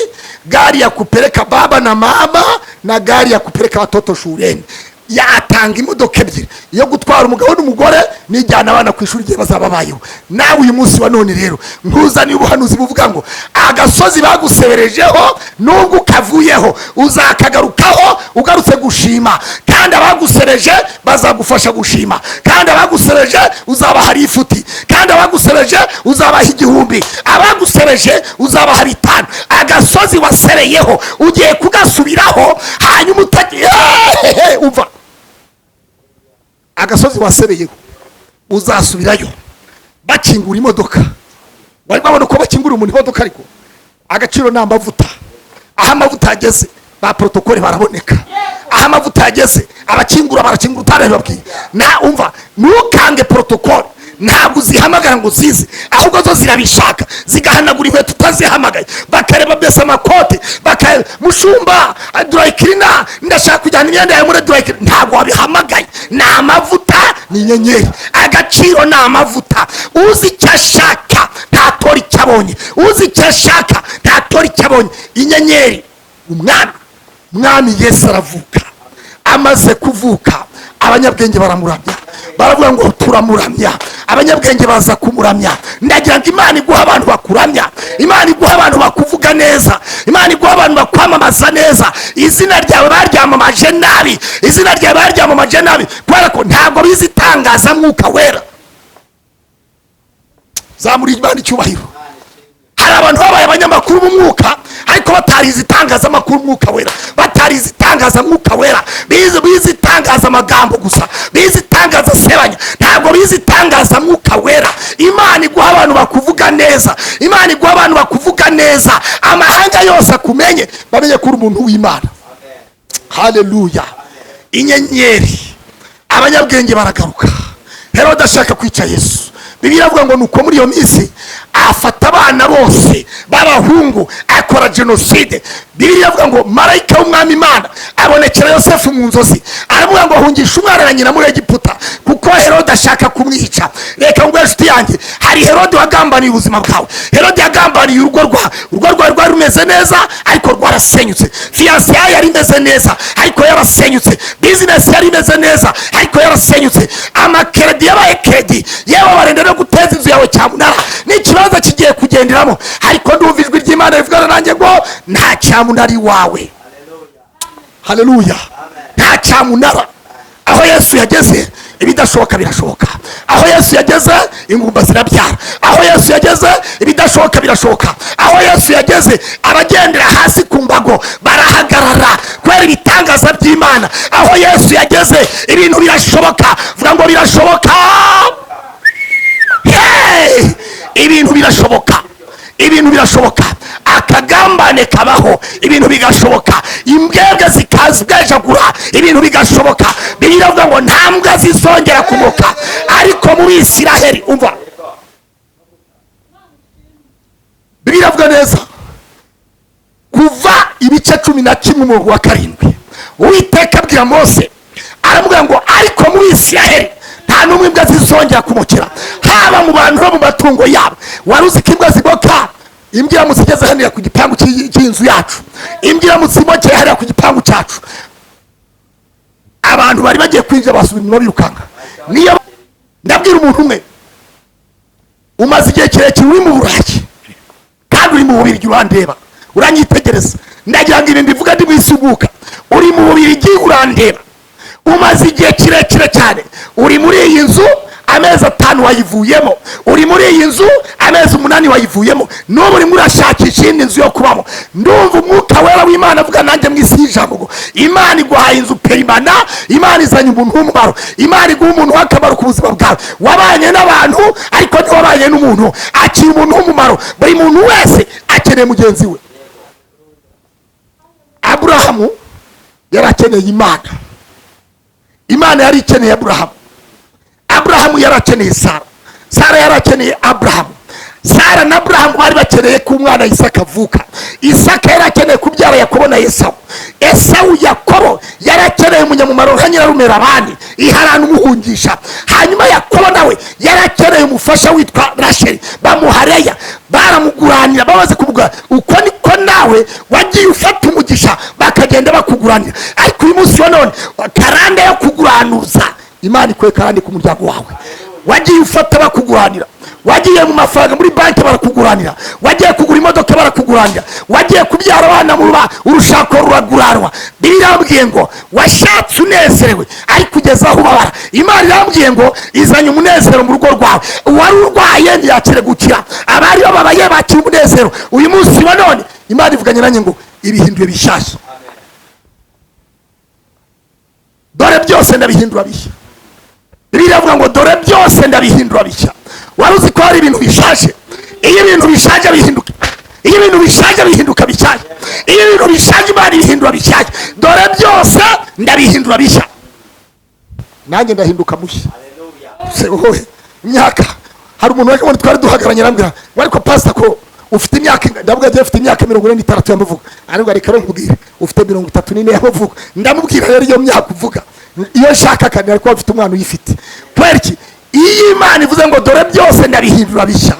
gari ya kupeleka baba na mama na gari ya kupeleka watoto shuleni. Yatanga imodoka ebyiri yo gutwara umugabo n'umugore n'ijyana abana ku ishuri igihe bazaba babayeho. Nawe uyu munsi wa none rero nkuzaniye ubuhanuzi buvuga ngo agasozi baguseberejeho nubwo ukavuyeho uzakagarukaho ugarutse gushima, kandi abagusereje bazagufasha gushima, kandi abagusereje uzabaha ifuti, kandi abagusereje uzabaha 1000, abagusereje uzabaha 5. Agasozi wasereyeho ugiye kugasubiraho, hanyuma utagiye umva agasozi wasereyeho uzasubirayo bakingura imodoka, bari babona uko bakingura umuntu imodoka, ariko agaciro ni amavuta. Aho amavuta ageze ba protokole baraboneka, aho amavuta ageze abakingura barakingura utarabibabwiye. Na umva, ntukange protokole, ntabwo uzihamagara ngo zize, ahubwo zo zirabishaka zigahanagura inkweto utazihamagaye, bakareba mbese amakote, mushumba durayikirina ndashaka kujyana imyenda yawe muri durayikirina, ntabwo wabihamagaye. Ni amavuta, ni inyenyeri. Agaciro ni amavuta. Uzi icyo ashaka ntatora icyo abonye, uzi icyo ashaka ntatora icyo abonye. Inyenyeri, umwami Yesu aravuka. Amaze kuvuka abanyabwenge baramuramya, baravuga ngo turamuramya. Abanyabwenge baza kumuramya. Ndagira ngo Imana iguha abantu bakuramya, Imana iguha abantu bakuvuga neza, Imana iguha abantu bakwamamaza neza. Izina ryawe baryamamaje nabi, izina ryawe baryamamaje nabi kubera ko ntabwo bizi itangaza mwuka wera. Zamuri Imana icyubahiro. Hari abantu babaye abanyamakuru b'umwuka ariko batarize itangaza amakuru mwuka wera, batarize itangaza mwuka wera, bizi itangaza amagambo gusa, bizi itangaza sebanya, ntabwo bizi itangaza mwuka wera. Imana iguha abantu bakuvuga neza, Imana iguha abantu bakuvuga neza, amahanga yose akumenye, bamenye ko uri umuntu w'Imana. Haleluya. Inyenyeri, abanyabwenge baragaruka. Herode ashaka kwica Yesu. Bibiliya avuga ngo nuko muri iyo minsi afata abana bose b'abahungu akora genocide. Bibiliya avuga ngo marayika w'umwami Imana abonekera Yosefu mu nzozi, aravuga ngo hungisha umwana na nyina muri Egiputa kuko Herode ashaka kumwica. Reka ngo inshuti yanjye, hari Herode wagambaniye ubuzima bwawe, Herode yagambaniye urugo rwawe rwari rumeze neza ariko rwarasenyutse. Fiance yari imeze neza ariko yarasenyutse. Business yari imeze neza ariko yarasenyutse. Amakredi yabaye kredi, yewe barenda no guteza inzu yawe cyamunara. Ni ikibazo kigiye kugenderamo, ariko ndumva ijwi ry'Imana rivugana nanjye ngo nta cyamunara iwawe. Haleluya. Nta cyamunara. Aho Yesu yageze ibidashoboka birashoboka. Aho Yesu yageze ingumba zirabyara. Aho Yesu yageze ibidashoboka birashoboka. Aho Yesu yageze abagendera hasi ku mbago barahagarara kubera ibitangaza by'Imana. Aho Yesu yageze ibintu birashoboka. Vuga ngo birashoboka. Hey! Ibintu birashoboka, ibintu birashoboka. Akagambane kabaho, ibintu bigashoboka. Imbwebwe zikazigajagura, ibintu bigashoboka. Bibiliya ivuga ngo nta mbwa zizongera kumoka. Ariko muri Isiraheli, umva, Bibiliya ivuga neza, kuva ibice 11 mu wa 7 Uwiteka abwira Mose, aravuga ngo ariko muri Isiraheli nta n'umwe imbwa zizongera kumukira, haba mu bantu no mu matungo yabo. Waruzi ko imbwa ziboka? Imbwa iramutse igeze hano ku gipangu cy'inzu yacu, imbwa iramutse imokeye hariya ku gipangu cyacu, abantu bari bagiye kwinjira basubira inyuma birukanga. Niyo ndabwira umuntu umwe, umaze igihe kirekire uri mu Burayi kandi uri mu Bubiligi urandeba, uranyitegereza. Ndagira ngo ibintu bivuga ndi mwisubuka, uri mu Bubiligi urandeba, umaze igihe kirekire cyane. Uri muri iyi nzu amezi 5 wayivuyemo, uri muri iyi nzu amezi 8 wayivuyemo, n'ubu uri murashakisha indi nzu yo kubamo. Ndumva umwuka wera w'Imana avuga nanjye mwisi y'Ijambo ngo Imana iguhaye inzu perimana, Imana izanye umuntu w'umumaro, Imana iguha umuntu w'akamaro ku buzima bwawe. Wabanye n'abantu ariko ntiwabanye n'umuntu. Akira umuntu w'umumaro. Buri muntu wese akeneye mugenzi we. Aburahamu yarakeneye Imana, Imana yari ikeneye Aburahamu. Aburahamu yarakeneye Sara, Sara yarakeneye Aburahamu. Sara na Aburahamu bari bakeneye ko umwana Isaka avuka. Isaka yarakeneye kubyara Yakobo na Esawu. Esawu Yakobo yarakeneye umunyamumaro nka nyirarumera abandi, iharana umuhungisha. Hanyuma Yakobo nawe yarakeneye umufasha witwa Rasheli, bamuhareya, baramuguranira, babaze kumugura. Uko niko nawe wagiye ufata umugisha bakagenda bakuguranira. Ariko uyu munsi wa none karande yo kuguranuza, Imana ikwe karande ku muryango wawe. Wagiye ufata bakuguranira, wagiye mu mafaranga muri banki barakuguranira, wagiye kugura imodoka barakuguranira, wagiye kubyara abana mu urushako ruraguranwa. Bibiliya yambwiye ngo washatse unezerewe ariko kugeza aho ubabara. Imana yambwiye ngo izanye umunezero mu rugo rwawe. Wari urwaye ntiyakire gukira, abari babaye bakira umunezero. Uyu munsi wa none Imana ivuganye nanjye ngo ibihinduye bishyashya. Dore byose ndabihindura bishya. Bibiliya ivuga ngo dore byose ndabihindura bishya. wari uzi ko hari ibintu bishaje. Iyo ibintu bishaje bihinduka, iyo ibintu bishaje bihinduka bishaje, iyo ibintu bishaje Imana ibihindura bishaje. Dore byose ndabihindura bishya, nanjye ndahinduka mushya. Se wowe imyaka, hari umuntu waje twari duhagaranye arambwira ngo ariko pastor ko ufite imyaka, ndavuga je ufite imyaka 46 yamuvuga, ariko ariko nkubwire ufite 34 yamuvuga. Ndamubwira rero iyo myaka uvuga iyo nshaka kandi ariko ufite umwana uyifite. Kweriki iyo Imana ivuze ngo dore byose ndabihindura bishya,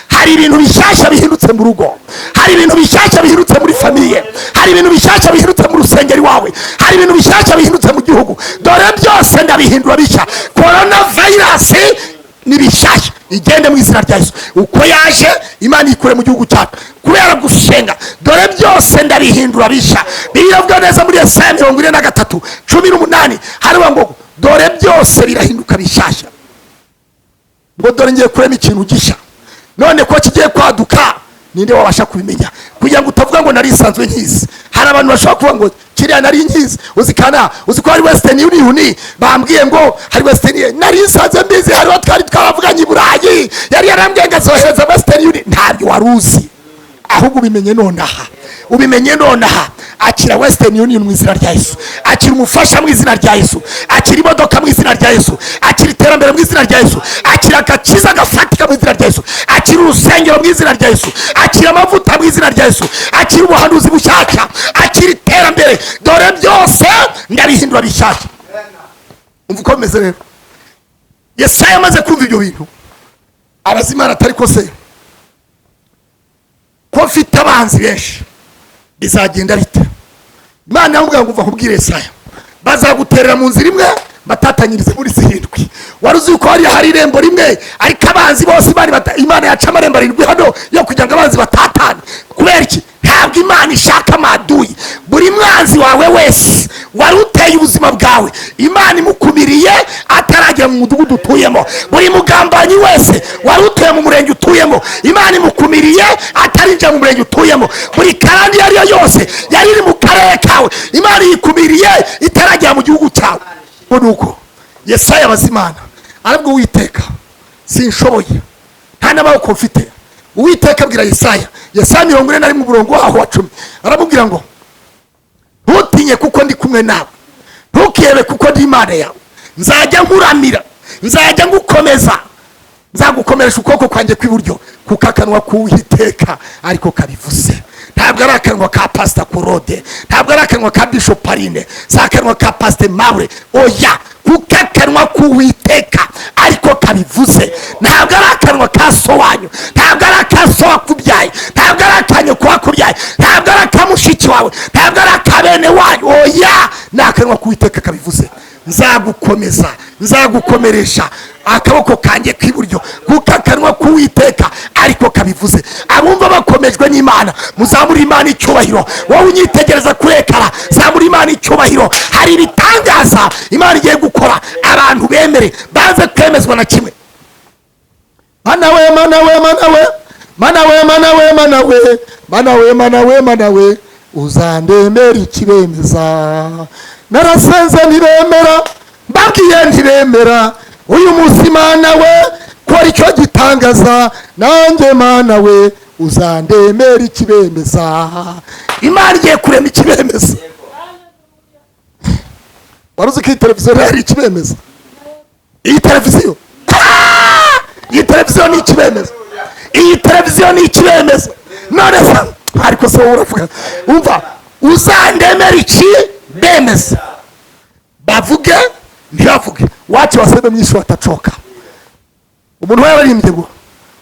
hari ibintu bishyashya bihindutse mu rugo, hari ibintu bishyashya bihindutse muri famiye, hari ibintu bishyashya bihindutse mu rusengero wawe, hari ibintu bishyashya bihindutse mu gihugu. Dore byose ndabihindura bishya. Corona virus ni bishyashya, igende mu izina rya Yesu. Uko yaje Imana ikure mu gihugu cyacu kubera gusenga. Dore byose ndabihindura bishya. Biravuga neza muri Yesaya 43:18 hariho ngo dore byose birahinduka bishyashya. Ngo dore ngiye kurema ikintu gishya. None ko kigiye kwaduka, ninde wabasha kubimenya? Kugira ngo utavuga ngo nari isanzwe nkizi. Hari abantu bashobora kuvuga ngo kiriya nari nkizi, uzikana uziko hari Western Union bambwiye ngo hari Western Union, nari isanzwe mbizi. Hari twari twavuganye i Burayi, yari yarambwiye ngo azohereza Western Union. Ntabyo waruzi, ahubwo ubimenye nonaha, ubimenye nonaha. Akira Western Union mu izina rya Yesu, akira umufasha mu izina rya Yesu, akira imodoka mu izina rya Yesu, akira iterambere mu izina rya Yesu, akira agakiza gafatika mu izina rya Yesu, akira urusengero mu izina rya Yesu, akira amavuta mu izina rya Yesu, akira ubuhanuzi bushyashya, akira iterambere. Dore byose ndabihindura bishyashya. Umva uko bimeze rero. Yesaya amaze kumva ibyo bintu arazimana, atari ko se ko mfite abanzi benshi bizagenda bite? Imana yamubwira ngo uva kubwire Yesaya bazaguterera mu nzira imwe batatanyirize muri 7. Wari uzi ko hari irembo rimwe ariko abanzi bose Imana yaca amarembo 7 hano yo kugira ngo abanzi batatane. Kubera iki? Ntabwo Imana ishaka maduyi. Buri mwanzi wawe wese wari uteye ubuzima bwawe Imana imukumiriye ataragera mu mudugudu utuyemo. Buri mugambanyi wese wari utuye mu murenge utuyemo Imana imukumiriye atarinjira mu murenge utuyemo. Buri karandi yari yose yari iri mu karere kawe Imana yikumiriye itaragera mu gihugu cyawe. Nuko Yesaya bazimana arabwo Uwiteka sinshoboye, nta n'amaboko mfite. Uwiteka abwira Yesaya, Yesaya 40 mu murongo waho wa 10 aramubwira ngo ntutinye kuko ndi kumwe nawe, ntukihebe kuko ndi Imana yawe. Nzajya nkuramira, nzajya ngukomeza, nzagukomeresha ukuboko kwanjye kw'iburyo. Kuko akanwa k'Uwiteka ariko kabivuze. Ntabwo ari akanwa ka Pastor Claude, ntabwo ari akanwa ka Bishop Parine, sakanwa ka Pastor Muhawe. Oya, kuko akanwa k'Uwiteka ariko kabivuze. Ntabwo ari akanwa ka so wanyu, ntabwo ari akaso wakubyaye, ntabwo ari akanyo kwakubyaye, ntabwo ari akamushiki wawe, ntabwo ari akabene wanyu. Oya, nakanwa k'Uwiteka kabivuze. Nzagukomeza, nzagukomeresha akaboko kanjye kw'iburyo. Kuko akanwa k'Uwiteka ariko kabivuze. Abumva bakomejwe n'Imana muzamura Imana icyubahiro. Wowe unyitegereza kurekara, zamura Imana icyubahiro. Hari ibitangaza Imana igiye gukora, abantu bemere baze kwemezwa na kimwe. Mana we, mana we, mana we, mana we, mana we, mana we, mana we, mana we, mana we, uzandemera ikibemeza. Narasenze ntibemera, mbabwiye ntibemera. Uyu munsi Mana we kora icyo gitangaza, nanjye Mana we uzandemera ikibemeza. Imana igiye kurema ikibemeza. Waruzi ko televiziyo yari ikibemeza? Iyi televiziyo, iyi televiziyo ni ikibemeza, iyi televiziyo ni ikibemeza. None ariko se uravuga, umva, uzandemera ikibemeza. Bavuge ntibavuge, wacu wasebe mwisi watacoka. Umuntu yararimbye ngo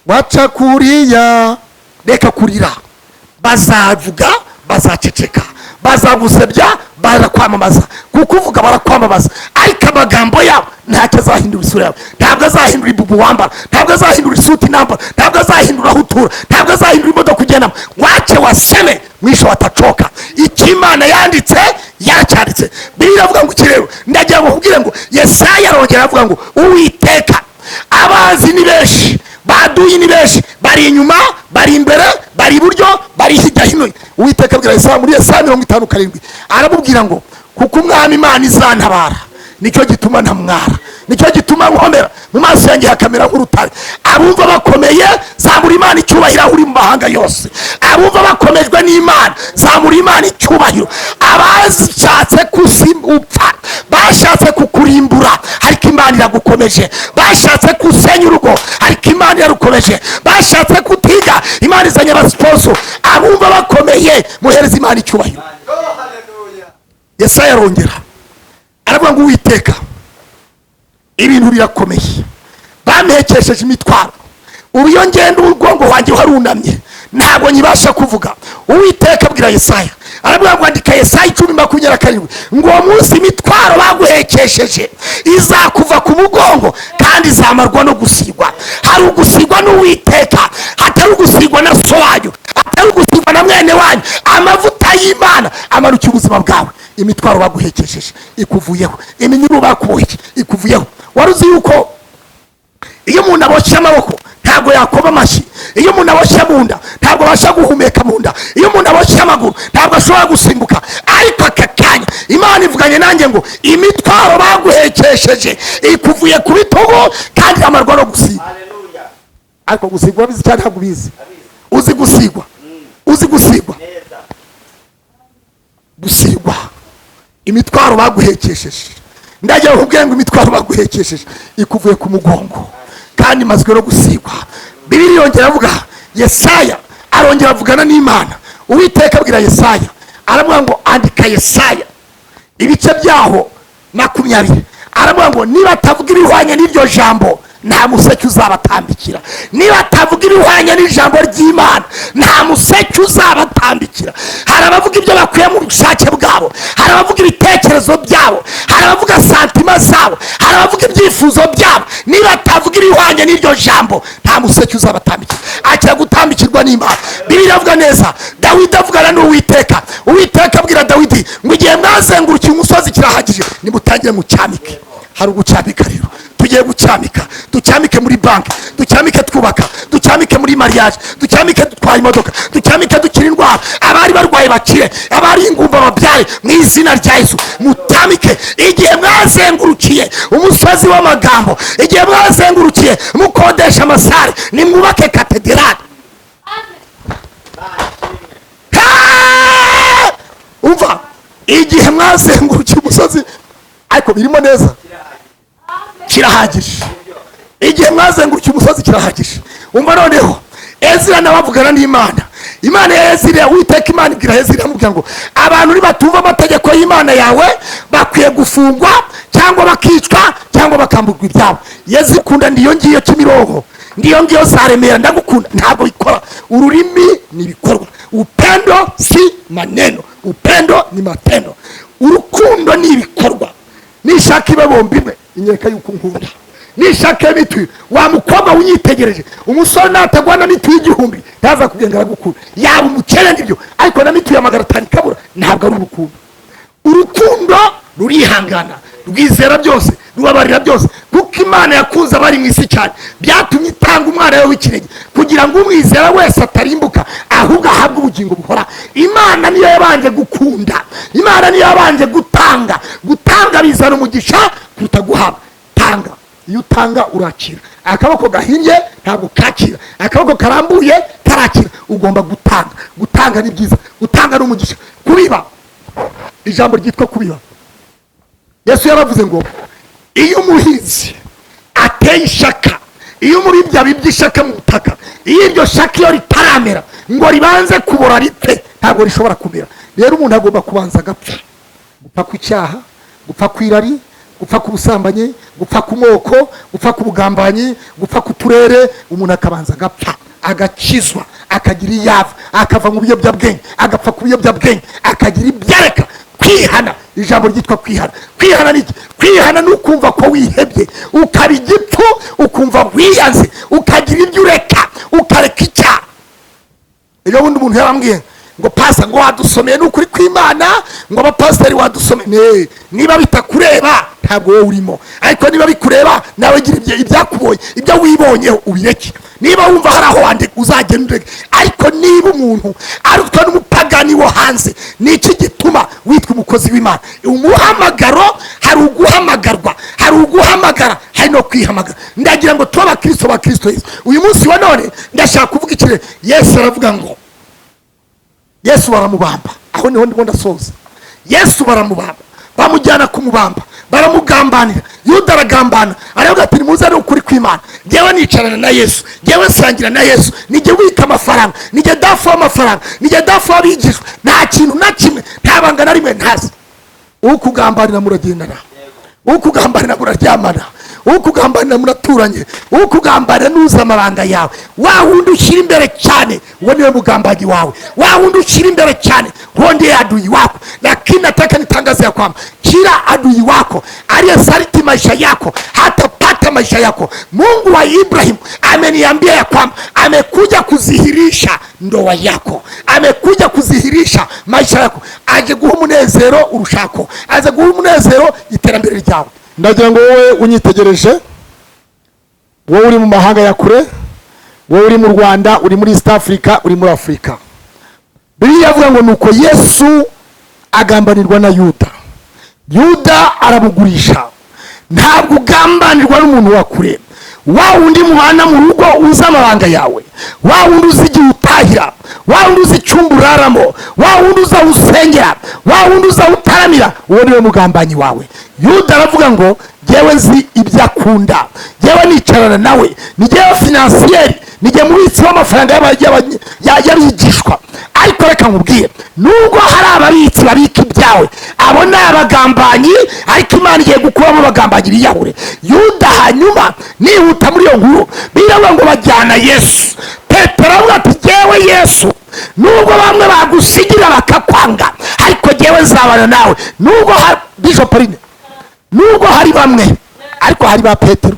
waca kuriya reka kurira, bazavuga bazaceceka, bazagusebya barakwamamaza. Kuko uvuga barakwamamaza ariko amagambo yabo ntacyo azahindura isura yawe. Ntabwo azahindura ibubu wambara, ntabwo azahindura isuti nambara, ntabwo azahindura aho utura, ntabwo azahindura imodoka ugendamo. Wace waseme mwisho watacoka. Ikimana yanditse yacyanditse. Bibiliya avuga ngo kirero, ndagira ngo kubwire ngo Yesaya arongera avuga ngo Uwiteka abazi ni benshi, baduyi ni benshi, bari inyuma, bari imbere, bari iburyo, bari hirya hino. Uwiteka abwira Yesaya muri Yesaya 57 aramubwira ngo kuko umwami Imana izantabara, nicyo gituma ntamwara, nicyo gituma nkomera. mu maso yanjye hakamera nk'urutare. Abumva bakomeye zamura Imana icyubahiro aho uri mu mahanga yose. Abumva bakomejwe n'Imana zamura Imana icyubahiro. Abashatse upfa, bashatse kukurimbura ariko Imana iragukomeje. Bashatse kusenya urugo ariko Imana irarukomeje. Bashatse kutiga Imana izanye abasiposo. Abumva bakomeye muhereza Imana icyubahiro. Yesaya arongera aravuga ngo Uwiteka ibintu birakomeye, bampekesheje imitwaro, ubu iyo ngenda umugongo wanjye warunamye ntabwo nyibasha kuvuga. Uwiteka abwira Yesaya aravuga ngo andika Yesaya 10:27 ngo uwo munsi imitwaro baguhekesheje izakuva ku mugongo kandi izamarwa no gusigwa. Hari ugusigwa n'Uwiteka, hatari ugusigwa na so wanyu, hatari ugusigwa na mwene wanyu. Amavuta y'Imana amanukiye ubuzima bwawe. Imitwaro baguhekesheje ikuvuyeho, iminyururu bakuboheye ikuvuyeho. Waruzi yuko iyo umuntu aboshye amaboko ntabwo yakoba amashyi, iyo umuntu aboshye mu nda ntabwo abasha guhumeka mu nda, iyo umuntu aboshye amaguru ntabwo ashobora gusimbuka. Ariko aka kanya Imana ivuganye nanjye ngo imitwaro baguhekesheje ikuvuye ku bitugu kandi amarwa no gusigwa. Ariko gusigwa bizi cyane ntabwo bizi. Uzi gusigwa, uzi gusigwa, gusigwa imitwaro baguhekesheje. Ndagira nkubwire ngo imitwaro baguhekesheje ikuvuye ku mugongo kandi mazwe no gusigwa. Bibiliya yongera avuga, Yesaya arongera avugana n'Imana. Uwiteka abwira Yesaya aravuga ngo andika Yesaya ibice byaho 20. Aravuga ngo niba atavuga ibihwanye n'iryo jambo nta museke uzabatambikira. Niba atavuga ibihwanye n'ijambo ry'Imana nta museke uzabatambikira. Hari abavuga ibyo bakuye mu bushake bwabo, hari abavuga ibitekerezo byabo, hari abavuga santima zabo, hari abavuga ibyifuzo byabo. Niba atavuga ibihwanye n'iryo jambo nta museke uzabatambikira. Akira gutambikirwa n'Imana. Bibiliya avuga neza, Dawidi avugana n'Uwiteka. Uwiteka abwira Dawidi ngo igihe mwazengurukiye umusozi kirahagije nimutangire mucyamike. Hari ugucyamika rero. Tugiye gucyamika, ducyamike muri banki, ducyamike twubaka, ducyamike muri mariage, ducyamike dutwaye imodoka, ducyamike dukira indwara, abari barwaye bakire, abari ingumba babyare mu izina rya Yesu. Mutamike igihe mwazengurukiye umusozi w'amagambo, igihe mwazengurukiye mukodesha amasare, nimwubake katedrali. Umva, igihe mwazengurukiye umusozi ariko birimo neza kirahagije. Igihe mwazengurukiye umusozi kirahagije. Umva noneho Ezira nabavugana n'Imana. Imana ya Ezira, Uwiteka Imana ibwira Ezira amubwira ngo abantu nibatumva amategeko y'Imana yawe bakwiye gufungwa cyangwa bakicwa cyangwa bakamburwa ibyabo. Yezikunda ndiyo ngiyo Kimironko, ndiyo ngiyo Zaremera, ndagukunda. Ntabwo bikora. Ururimi ni bikorwa. Upendo si maneno, upendo ni matendo. Urukundo ni ibikorwa. Nishaka ibe bombi imwe inyereka yuko nkunda. Nishaka mitwi wa mukobwa unyitegereje, umusore natagwana mitwi y'igihumbi ndaza kugenga aragukunda. Yaba umukene ndibyo ariko na mitwi ya 500 kabura ntabwo ari urukundo. Urukundo rurihangana, rwizera byose, rubabarira byose. Kuko Imana yakunze abari mu isi cyane byatumye itanga umwana we w'ikinege kugira ngo umwizera wese atarimbuka ahubwo ahabwe ubugingo buhora. Imana niyo yabanje gukunda, Imana niyo yabanje gutanga. Gutanga bizana umugisha kuruta guhabwa. Tanga, iyo utanga urakira. Akaboko gahinnye ntabwo kakira, akaboko karambuye karakira. Ugomba gutanga. Gutanga ni byiza, gutanga ni umugisha. Kubiba, ijambo ryitwa kubiba, Yesu yaravuze ngo iyo umuhinzi ateye ishaka, iyo umuribyi abibye ishaka mu butaka, iyo iryo shaka iyo ritaramera ngo ribanze kubora ripfe ntabwo rishobora kumera. Rero umuntu agomba kubanza agapfa. Gupfa ku cyaha, gupfa ku irari, gupfa ku busambanyi, gupfa ku moko, gupfa ku bugambanyi, gupfa ku turere. Umuntu akabanza agapfa, agakizwa, akagira iyava, akava mu biyobyabwenge, agapfa ku biyobyabwenge, akagira ibyareka. Kwihana, ijambo ryitwa kwihana. Kwihana ni kwihana nukumva ko wihebye, ukaba igipfu, ukumva wiyanze, ukagira ibyo ureka, ukareka icyaha. Iyo bundi umuntu yarambwiye ngo pasa ngo wadusomeye n'ukuri kw'Imana, ngo abapasiteri wadusomeye. Niba bitakureba ntabwo wowe urimo, ariko niba bikureba nawe gira ibyakuboye, ibyo wibonyeho ubireke. Niba wumva hari aho wande uzagenda ureke. Ariko niba umuntu arutwa n'umupagani wo hanze, niki gituma witwa umukozi w'Imana? Umuhamagaro hari uguhamagarwa, hari uguhamagara, hari no kwihamagara. Ndagira ngo tuba abakristo ba Kristo Yesu. Uyu munsi wa none ndashaka kuvuga ikire. Yesu aravuga ngo Yesu baramubamba. Aho niho ndasoza. Yesu baramubamba, bamujyana kumubamba, baramugambanira. Yuda aragambana, aravuga ati nimuze ari ukuri kw'Imana. Jewe nicarana na Yesu, jewe sangira na Yesu, nije wika amafaranga, nije dafu amafaranga, nije dafu abigishwa, nta kintu na kimwe, nta banga na rimwe ntazi. Ukugambanira muragendana, ukugambanira muraryamana, ukugambanira muraturanye, ukugambanira nuza amabanga yawe. Wa wundi ushyira imbere cyane, uwo niwe mugambanyi wawe. Wa wundi ushyira imbere cyane, huo ndiye adui wako. Lakini nataka nitangaze ya kwamba kila adui wako aliyesaliti maisha yako hatapata maisha yako. Mungu wa Ibrahim ameniambia ya kwamba amekuja kuzihirisha ndoa yako, amekuja kuzihirisha maisha yako, aje guha umunezero urushako, aje guha umunezero iterambere ryawe. Ndagira ngo wowe unyitegereje, wowe uri mu mahanga ya kure, wowe uri mu Rwanda, uri muri East Africa, uri muri Afrika. Bibiliya yavuga ngo nuko Yesu agambanirwa na Yuda. Yuda aramugurisha. Ntabwo ugambanirwa n'umuntu wa kure. Wa wundi mubana mu rugo uza amabanga yawe, wa wundi uzigiye utahira, wa wundi uzicyumba uraramo, wa wundi uza usengera, wa wundi uza utaramira, uwo niwe mugambanyi wawe. Yuda aravuga ngo jewe nzi ibyo akunda, jewe nicarana nawe, ni jewe financier, ni jewe mubitsi w'amafaranga y'abigishwa. Ariko reka nkubwiye, nubwo hari ababitsi babika ibyawe, abo ni abagambanyi, ariko Imana igiye gukuramo abagambanyi biyahure. Yuda hanyuma nihuta muri iyo nkuru, biravuga ngo bajyana Yesu. Petero avuga ati jewe Yesu, nubwo bamwe bagusigira bakakwanga, ariko jewe nzabana nawe. Nubwo Bishop Rine, nubwo hari bamwe, ariko hari ba Petero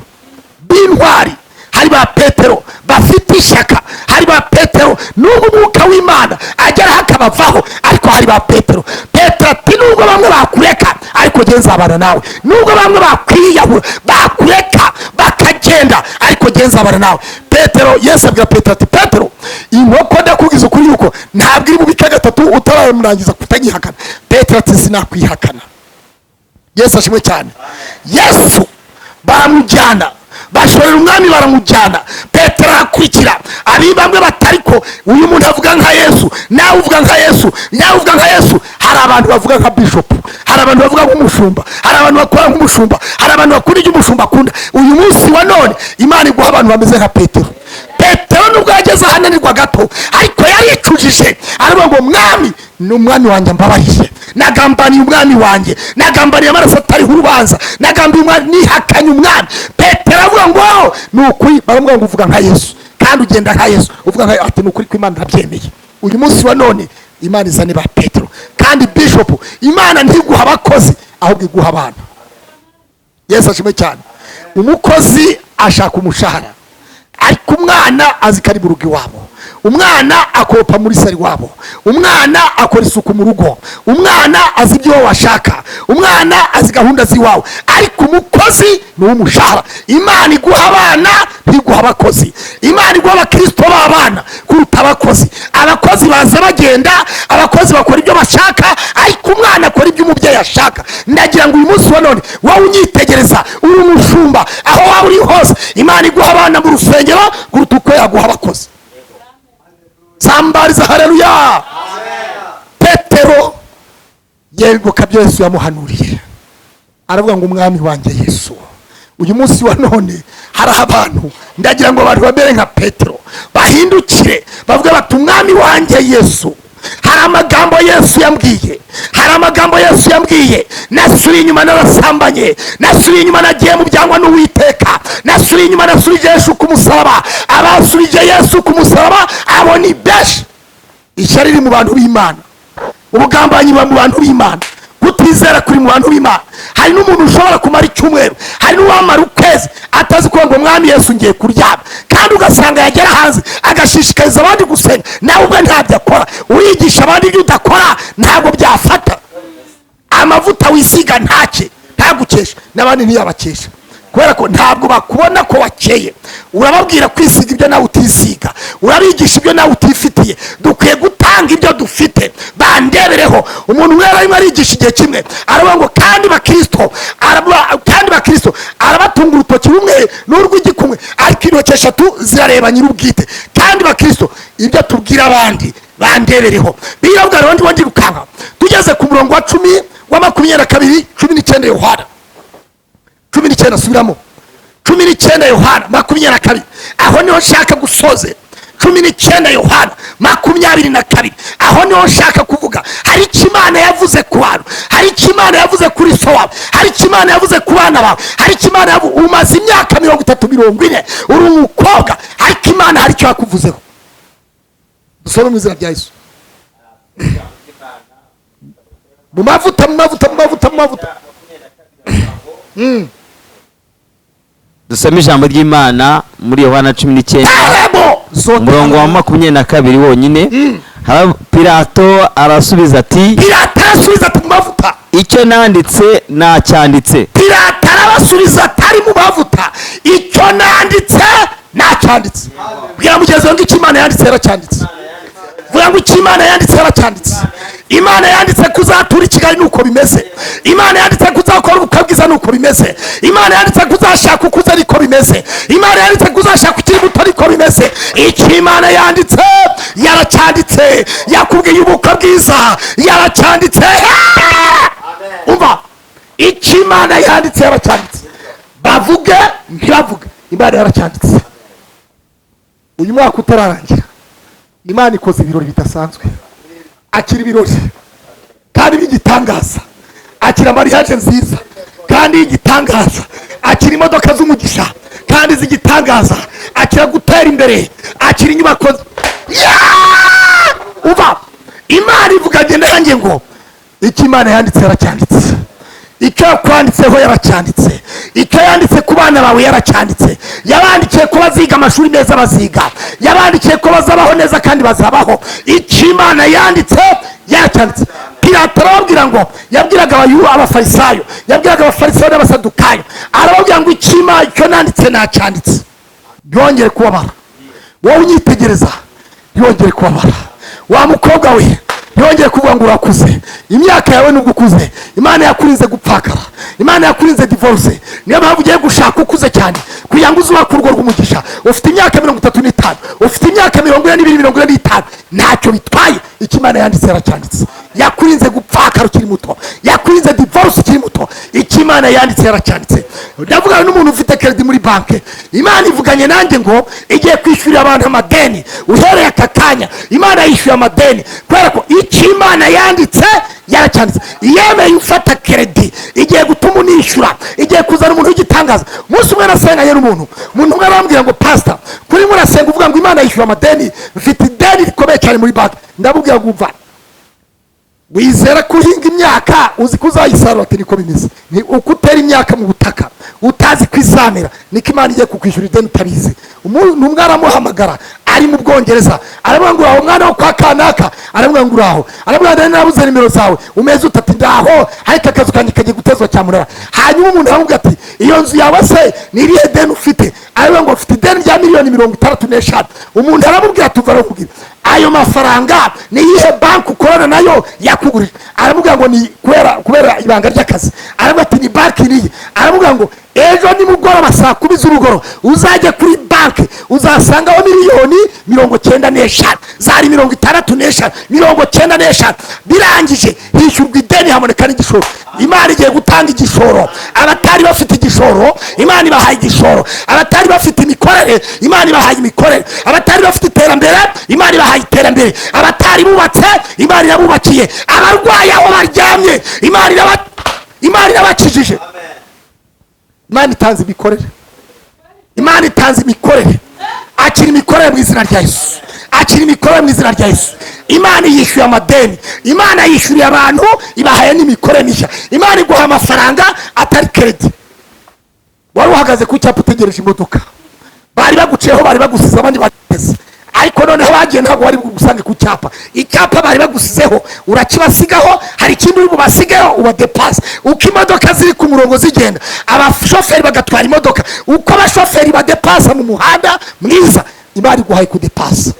b'intwari, hari ba Petero bafite ishyaka, hari ba Petero nubwo umwuka w'Imana agera hakabavaho, ariko hari ba Petero. Petero ati nubwo bamwe bakureka, ariko jye nzabana nawe. Nubwo bamwe bakwiyahura, bakureka bakagenda, ariko jye nzabana nawe. Petero, Yesu abwira Petero ati Petero, inkoko ndakubwiza ukuri yuko ntabwo iri mu bika gatatu utaramurangiza kutagihakana. Petero ati sinakwihakana. Yesu ashimwe cyane. Yesu baramujyana, bashorera umwami baramujyana. Petero akurikira. Ari bamwe batariko uyu muntu avuga nka Yesu, nawe uvuga nka Yesu, nawe uvuga nka Yesu. Hari abantu bavuga nka Bishop, hari abantu bavuga nk'umushumba, hari abantu bakora nk'umushumba, hari abantu bakora ibyo umushumba akunda. Uyu munsi wa none Imana iguha abantu bameze nka Petero. Petero nubwo yageze ahananirwa gato, ariko yaricujije, aravuga ngo mwami, ni umwami wanjye mbabarije, nagambaniye umwami wanjye, nagambaniye amaraso atariho urubanza, nagambaniye umwami, nihakanye umwami. Petero avuga ngo ni ukuri. Baravuga ngo uvuga nka Yesu kandi ugenda nka Yesu, uvuga nka ati ni ukuri kw'Imana ndabyemeye. Uyu munsi wa none Imana izane ba Petero. Kandi Bishop, Imana ntiguha abakozi, ahubwo iguha abana. Yesu ashimwe cyane. Umukozi ashaka umushahara, ariko umwana azi kari mu rugo iwabo. Umwana akopa muri sari wabo, umwana akora isuku mu rugo, umwana azi ibyo washaka, umwana azi gahunda ziwawe. Ariko umukozi ni umushahara. Imana iguha abana, ntiguha abakozi. Imana iguha abakristo b'abana kuruta abakozi. Abakozi baza bagenda, abakozi bakora ibyo bashaka, ariko umwana akora ibyo umubyeyi ashaka. Ndagira ngo uyu munsi wa none wowe unyitegereza, uri umushumba, aho waba uri hose, Imana iguha abana mu rusengero kuruta uko yaguha abakozi. Sambariza haleluya. Petero yeguka byo Yesu yamuhanuriye, aravuga ngo umwami wanjye Yesu. Uyu munsi wa none hari abantu, ndagira ngo abantu bamere nka Petero, bahindukire bavuga bati umwami wanjye Yesu. Hari amagambo Yesu yambwiye, hari amagambo Yesu yambwiye. Nasubiye inyuma narasambanye, nasubiye inyuma nagiye mu byangwa n'Uwiteka, nasubiye inyuma nasubije Yesu ku musaraba. Abasubije Yesu ku musaraba abo ni benshi. Ishyari riri mu bantu b'Imana, ubugambanyi mu bantu b'Imana, kutizera kuri mu bantu b'Imana. Hari n'umuntu ushobora kumara icyumweru, hari n'uwamara ukwezi atazi ko ngo mwami Yesu ngiye kuryama, kandi ugasanga yagera hanze agashishikariza abandi gusenga, nawe ubwe ntabyo akora. Urigisha abandi ibyo udakora, ntabwo byafata. Amavuta wisiga ntake, ntagukesha, n'abandi ntiyabakesha, kubera ko ntabwo bakubona ko wakeye. Urababwira kwisiga ibyo nawe utisiga, urabigisha ibyo nawe utifitiye. Dukwiye gutanga ibyo dufite bandebereho. Umuntu umwe arimo arigisha igihe kimwe aravuga ngo kandi bakristo arabatunga urutoki rumwe n'urw'igikumwe ariko intoki eshatu zirareba nyir'ubwite. kandi bakristo ibyo tubwira abandi bandebereho. Birabwa rero ndi gukanga tugeze ku murongo wa 10 wa 22 19 Yohana 19 subiramo 19 Yohana 22 aho niho nshaka gusoze. 19 Yohana 22 aho niho nshaka kuvuga. Hari Imana yavuze ku bantu, hari Imana yavuze kuri so wawe, hari Imana yavuze ku bana bawe, hari Imana yavuze umaze imyaka 30-40 uri umukobwa, hari Imana hari icyo yakuvuzeho. Dusome mu izina rya Yesu. Mu mavuta dusome ijambo ry'Imana muri Yohana 19 umurongo wa 22 wonyine. Pilato arasubiza ati mu mavuta icyo nanditse nacyanditse. Pilato arabasubiza atari mu mavuta icyo nanditse nacyanditse. Bwira mugenzi wanjye icyo Imana yanditse yaracyanditse. Vuga ngo icyo Imana yanditse yaracyanditse. Imana yanditse kuzatura Kigali nuko bimeze. Imana yanditse kuzakora ubukabwiza nuko bimeze. Imana yanditse kuzashaka ukuze ariko bimeze. Imana yanditse kuzashaka ukiri muto ariko bimeze. Icyo Imana yanditse yaracyanditse. Yakubwiye ubukabwiza yaracyanditse. Umva icyo Imana yanditse yaracyanditse. Bavuge ntibavuge Imana yaracyanditse. Uyu mwaka utararangira Imana ikoze ibirori bidasanzwe. Akira ibirori kandi bigitangaza. Akira mariage nziza kandi igitangaza. Akira imodoka z'umugisha kandi zigitangaza. Akira gutera imbere. Akira inyubako. Uva Imana ivuganye nanjye ngo icyo Imana yanditse yaracyanditse. Icyo yakwanditseho yaracyanditse. Icyo yanditse ku bana bawe yaracyanditse. Yabandikiye ko baziga amashuri meza baziga. Yabandikiye ko bazabaho neza kandi bazabaho. Icyo Imana yanditse yaracyanditse. Pilato arababwira ngo yabwiraga abafarisayo, yabwiraga abafarisayo n'abasadukayo, arababwira ngo icyo nanditse nacyanditse. Ntiyongere kubabara. Wowe unyitegereza ntiyongere kubabara. Wa mukobwa we ntiyongere kuvuga ngo urakuze. Imyaka yawe nubwo ukuze Imana yakurinze gupfakara. Imana yakurinze divorce. Niyo mpamvu ugiye gushaka ukuze cyane kugira ngo uzubake urugo rw'umugisha. Ufite imyaka 35, ufite imyaka 42-45 ntacyo bitwaye. Icyo Imana yanditse yaracyanditse. Yakurinze gupfakara ukiri muto, yakurinze divorce ukiri muto. Icyo Imana yanditse yaracyanditse. Ndavuga n'umuntu ufite credit muri banke. Imana ivuganye nanjye ngo igiye kwishyurira abantu amadeni. Uhereye aka kanya Imana yishyuye amadeni kubera ko icyo Imana yanditse yaracyanditse. Yemeye ufata credit igiye gutuma unishyura, igiye kuzana umuntu w'igitangaza. Umunsi umwe nasenganye n'umuntu umwe arambwira ngo pastor kuri murasenga uvuga ngo Imana yishyuye amadeni, mfite ideni rikomeye cyane muri banke. Ndabubwira ngo umva wizera kuhinga imyaka uzi kuzayisarura ati niko bimeze. Ni ukutera imyaka mu butaka utazi kwizamira niko Imana igiye kukwishyura ideni utabizi. Umuntu aramuhamagara ari mu Bwongereza aravuga ngo aho mwana wo kwa kanaka, aravuga ngo uraho, aravuga ngo nabuze nimero zawe umeze utati ndaho ariko akazu kanjye kagiye gutezwa cyamunara. Hanyuma umuntu aravuga ati iyo nzu yawe se niriye deni ufite? Aravuga ngo ufite deni rya $65,000. Umuntu aramubwira tuva aramubwira ayo mafaranga ni ihe banki ukorana nayo yakugurije? Aramubwira ngo ni kubera ibanga ry'akazi. Aravuga ati ni banki niye. Aravuga ngo ejo nimugoroba saa 10 z'urugoro uzajya kuri banki uzasangaho $95,000 zari 65 $95. Birangije hishyurwa ideni haboneka n'igishoro. Imana igiye gutanga igishoro. Abatari bafite igishoro Imana ibahaye igishoro. Abatari bafite imikorere Imana ibahaye imikorere. Abatari bafite iterambere Imana ibahaye iterambere. Abatari bubatse Imana irabubakiye. Abarwayi aho baryamye Imana irabakijije. Imana itanze imikorere. Imana itanze imikorere. Akira imikorere mu izina rya Yesu. Akira imikorere mu izina rya Yesu. Imana yishyuye amadeni. Imana yishyuriye abantu ibahaye n'imikorere mishya. Imana iguha amafaranga atari credit. Wari uhagaze ku cyapa utegereje imodoka, bari baguciyeho, bari bagusize, abandi bageze, ariko noneho bagiye ntabwo wari gusange ku cyapa. Icyapa bari bagusizeho urakibasigaho, hari ikindi uri bubasigeho ubadepasse. Uko imodoka ziri ku murongo zigenda abashoferi bagatwara imodoka, uko abashoferi badepassa mu muhanda mwiza Imana iguhaye kudepasse.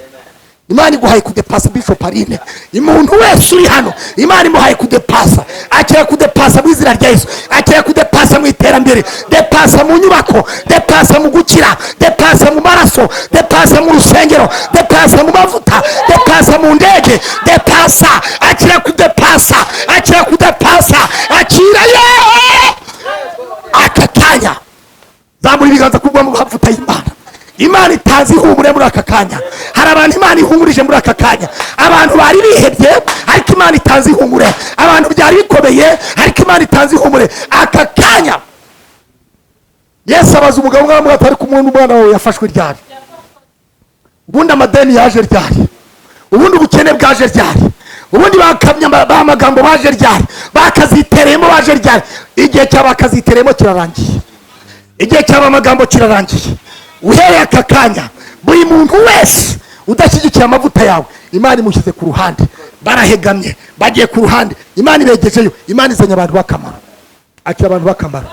imana iguhaye kudepasa Bishop Aline. Umuntu wese uri hano imana imuhaye kudepasa, akira kudepasa mu izina rya Yesu, akira kudepasa mu iterambere, depasa mu nyubako, depasa mu gukira, depasa mu maraso, depasa mu rusengero, depasa mu mavuta, depasa mu ndege, depasa, akira kudepasa, akira kudepasa, akira yewe aka kanya. Zamura ibiganza kubwa mu mavuta y'Imana. Imana itazi ihumure muri aka kanya. Hari abantu Imana ihumurije muri aka kanya, abantu bari bihebye ariko Imana itazi ihumure, abantu byari bikomeye ariko Imana itazi ihumure aka kanya. Yesu abaza umugabo umwe atari kumwe n'umwana wawe yafashwe ryari, ubundi amadeni yaje ryari, ubundi ubukene bwaje ryari, ubundi bakamya bamagambo baje ryari, bakaziteremo baje ryari. Igihe cy'abakaziteremo kirarangiye, igihe cy'abamagambo kirarangiye. Uhereye aka kanya buri muntu wese udashyigikiye amavuta yawe Imana imushyize ku ruhande, barahegamye bagiye ku ruhande, Imana ibegejeyo. Imana izanye abantu bakamaro, akira abantu bakamaro,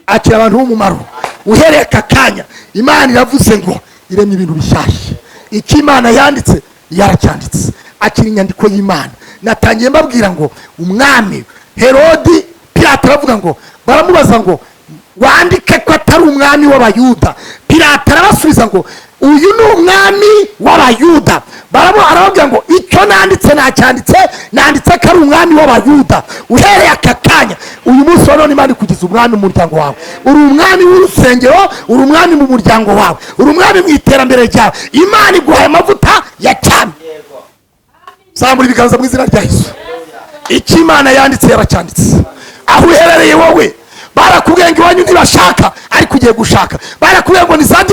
akira abantu b'umumaro. Uhereye aka kanya Imana iravuze ngo iremye ibintu bishyashya. Icyo Imana yanditse yaracyanditse. Akira inyandiko y'Imana. Natangiye mbabwira ngo umwami Herodi, Pilato aravuga ngo, baramubaza ngo wandike ko atari umwami w'Abayuda. Pilato arabasubiza ngo uyu ni umwami w'Abayuda. Aravuga ngo icyo nanditse nacyanditse, nanditse ko ari umwami w'Abayuda. Uhereye aka kanya uyu munsi wa none Imana ikugize umwami mu muryango wawe, uri umwami w'urusengero, uri umwami mu muryango wawe, uri umwami mu iterambere ryawe. Imana iguhaye amavuta ya cyami. Zamura ibiganza mu izina rya Yesu. Icyo Imana yanditse yaracyanditse. Aho uherereye wowe barakubwiye ngo iwanyu ntibashaka ariko ugiye gushaka, barakubwiye ngo ni za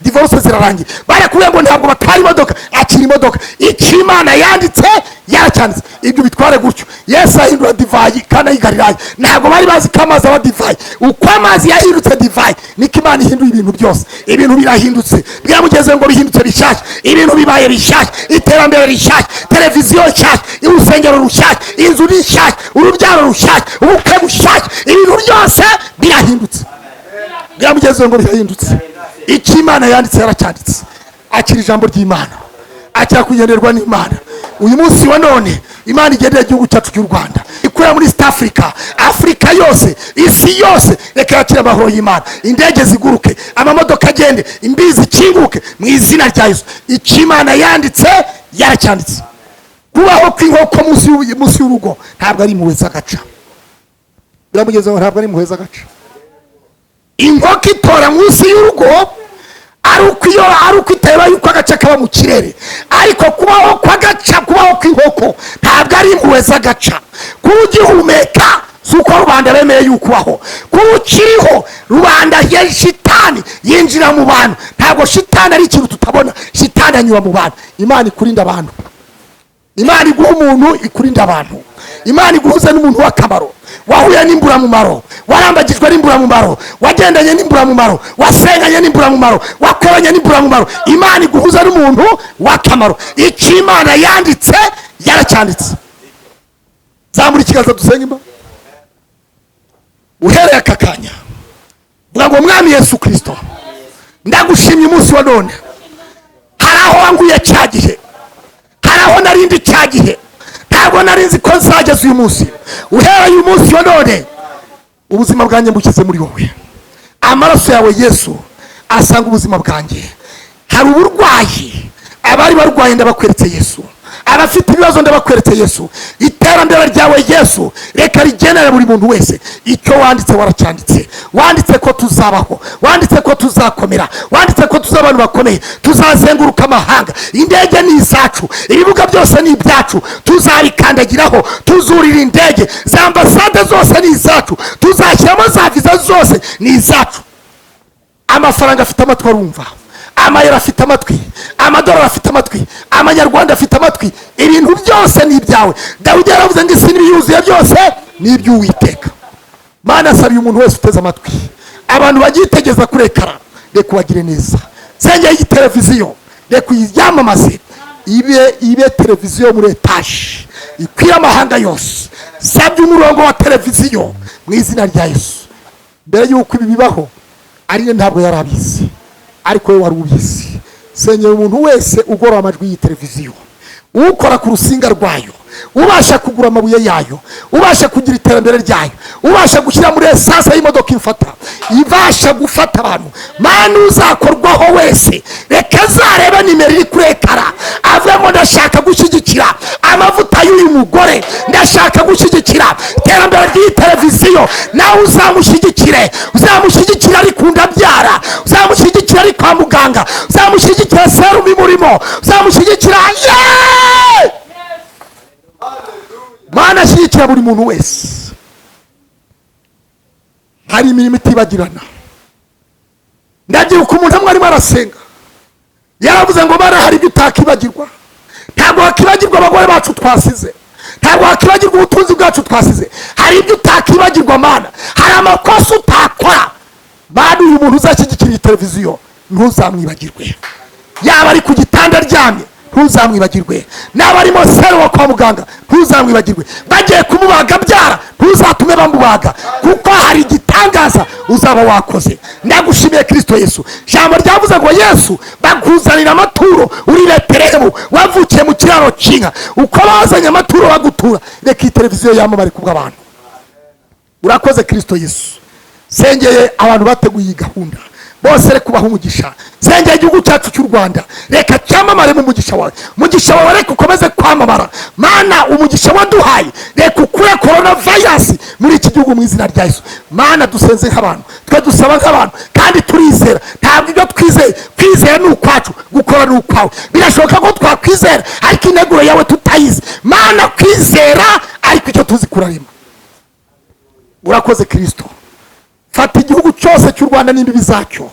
divorce zirarangiye, barakubwiye ngo ntabwo batari imodoka, akira imodoka. Icyo Imana yanditse yaracyanditse. Ibyo bitware gutyo. Yesu ahindura divayi kandi ayigarirayo. Ntabwo bari bazi ko amazi aba divayi. Uko amazi yahindutse divayi niko Imana ihinduye ibintu byose. Ibintu birahindutse, byamugeze ngo bihindutse bishyashya, ibintu bibaye bishyashya, iterambere rishyashya, televiziyo nshyashya, urusengero rushyashya, inzu nshyashya, urubyaro rushyashya, ubukwe bushyashya, ibintu byose birahindutse. Byamugeze ngo birahindutse. Icyo Imana yanditse yaracyanditse. Akira ijambo ry'Imana, akira kugenderwa n'Imana. Uyu munsi wa none Imana igendera igihugu cyacu cy'u Rwanda, ikora muri East Africa, Afrika yose, isi yose. Reka yakira amahoro y'Imana, indege ziguruke, amamodoka agende, imbizi ikinguke mu izina rya Yesu. Icyo Imana yanditse yaracyanditse. Kubaho kw'inkoko munsi y'urugo ntabwo ari impuhwe z'agaca. Biramugeze ngo ntabwo ari impuhwe z'agaca. Inkoko itora munsi y'urugo ari uko iteba yuko agaca kaba mu kirere, ariko kubaho kw'agaca, kubaho kw'inkoko ntabwo ari impuhwe z'agaca. Kuba ugihumeka si uko rubanda bemeye yuko ubaho. Kuba ukiriho rubanda ya shitani yinjira mu bantu. Ntabwo shitani ari ikintu tutabona, shitani anyura mu bantu. Imana ikurinda abantu, Imana iguha umuntu ikurinda abantu, Imana iguhuze n'umuntu w'akamaro. Wahuye n'imburamumaro, warambagijwe n'imburamumaro, wagendanye n'imburamumaro, wasenganye n'imburamumaro, wakoranye n'imburamumaro. Imana iguhuza n'umuntu w'akamaro. Icyo Imana yanditse yaracyanditse. Zamura ikiganza dusenga Imana. Uhereye aka kanya vuga ngo mwami Yesu Kristo, ndagushimye umunsi wa none. Hari aho wanguye cya gihe, hari aho narindi cya gihe, ntabwo narinzi ko nzageza uyu munsi. Uhereye uyu munsi wa none ubuzima bwanjye mbukize muri wowe. Amaraso yawe Yesu asanga ubuzima bwanjye. Hari uburwayi, abari barwaye ndabakweretse Yesu, abafite ibibazo ndabakweretse Yesu. Iterambere ryawe Yesu reka rigenere buri muntu wese. Icyo wanditse waracyanditse. Wanditse ko tuzabaho, wanditse ko tuzakomera, wanditse ko tuzabantu bakomeye, tuzazenguruka amahanga. Indege ni izacu, ibibuga byose ni ibyacu, tuzabikandagiraho, tuzurira indege, za ambasade zose ni izacu, tuzashyiramo za viza zose ni izacu. Amafaranga afite amatwi arumva, amayero afite amatwi, amadolari afite amatwi, amanyarwanda afite amatwi. Ibintu byose ni ibyawe. Dawidi yaravuze ngo isi n'ibiyuzuye byose ni iby'Uwiteka. Mana sabiye umuntu wese uteze amatwi, abantu bagitegeza kuri ekara, reka ubagire neza. Sengeye iyi televiziyo reka uyamamaze, ibe televiziyo muri etaje, ikwira amahanga yose. Sabye umurongo wa televiziyo mu izina rya Yesu. Mbere y'uko ibi bibaho Aline ntabwo yarabizi, ariko we wari ubizi. senyera umuntu wese ugorora amajwi y'iteleviziyo, ukora ku rusinga rwayo, ubasha kugura amabuye yayo, ubasha kugira iterambere ryayo, ubasha gushyira muri esasa y'imodoka imfata, ibasha gufata abantu. Mana uzakorwaho wese reka azareba nimero iri kuri ekara avemo, ndashaka gushyigikira amavuta y'uyu mugore, ndashaka gushyigikira iterambere ry'iyi televiziyo. Nawe uzamushyigikire, uzamushyigikira ari ku ndabyara, uzamushyigikira ari kwa muganga, uzamushyigikira serumu imurimo, uzamushyigikira Mana ashyigikira buri muntu wese. Hari imirimo itibagirana. Ndagira uko umuntu amwe arimo arasenga yaravuze ngo bara hari ibyo utakibagirwa. Ntabwo wakibagirwa abagore bacu twasize, ntabwo wakibagirwa ubutunzi bwacu twasize. Hari ibyo utakibagirwa Mana, hari amakosa utakora. Mana uyu muntu uzashyigikira iyi televiziyo ntuzamwibagirwe, yaba ari ku gitanda aryamye ntuzamwibagirwe, naba arimo sero wa kwa muganga ntuzamwibagirwe, bagiye kumubaga byara ntuzatume bamubaga, kuko hari igitangaza uzaba wakoze. Ndagushimiye Kristo Yesu. Ijambo ryavuze ngo Yesu bakuzanira amaturo uri Betelehemu, wavukiye mu kiraro cy'inka, uko bazanye amaturo bagutura. Reka iyi televiziyo yamamare kubw'abantu. Urakoze Kristo Yesu. Sengeye abantu bateguye iyi gahunda bose, reka ubahe umugisha. Sengeye igihugu cyacu cy'u Rwanda, reka cyamamare mu mugisha wawe. Umugisha wawe reka ukomeze kwamamara. Mana umugisha waduhaye reka ukure coronavirus muri iki gihugu mu izina rya Yesu. Mana dusenze nk'abantu, twe dusaba nk'abantu, kandi turizera. Ntabwo ibyo twizeye, kwizera ni ukwacu, gukora ni ukwawe. Birashoboka ko twakwizera ariko integuro yawe tutayizi. Mana kwizera ariko icyo tuzi kurarema. Urakoze Kristo. Fata igihugu cyose cy'u Rwanda n'imbibi zacyo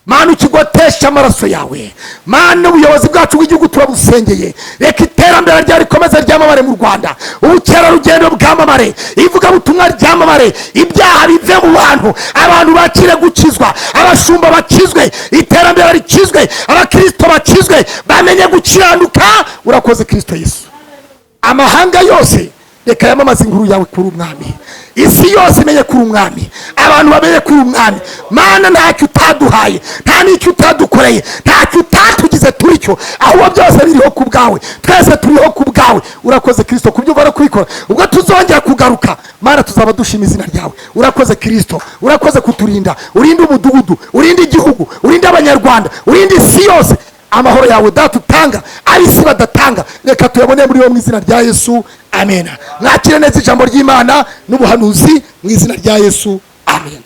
Mana, ukigotesha amaraso yawe. Mana ubuyobozi bwacu bw'igihugu turabusengeye, reka iterambere ryawe rikomeze ryamamare mu Rwanda, ubukerarugendo bwamamare, ivugabutumwa ryamamare, ibyaha bive mu bantu, abantu bakire gukizwa, abashumba bakizwe, iterambere rikizwe, abakristo bakizwe, bamenye gukiranuka. Urakoze Kristo Yesu. Amahanga yose reka yamamaze inkuru yawe kuri umwami, isi yose imenye kuri umwami, abantu bamenye kuri umwami. Mana ntacyo utaduhaye, nta n'icyo utadukoreye, ntacyo utatugize turicyo, ahubwo byose biriho ku bwawe, twese turiho ku bwawe. Urakoze Kristo kubyo uvara kubikora. Ubwo tuzongera kugaruka Mana tuzaba dushima izina ryawe. Urakoze Kristo, urakoze kuturinda, urinde umudugudu, urinde igihugu, urinde abanyarwanda, urinde isi yose. Amahoro yawe data utanga abisi badatanga, reka tuyabone muri wo mu izina rya Yesu. Amen. Mwakire neza ijambo ry'Imana n'ubuhanuzi mu izina rya Yesu. Amen.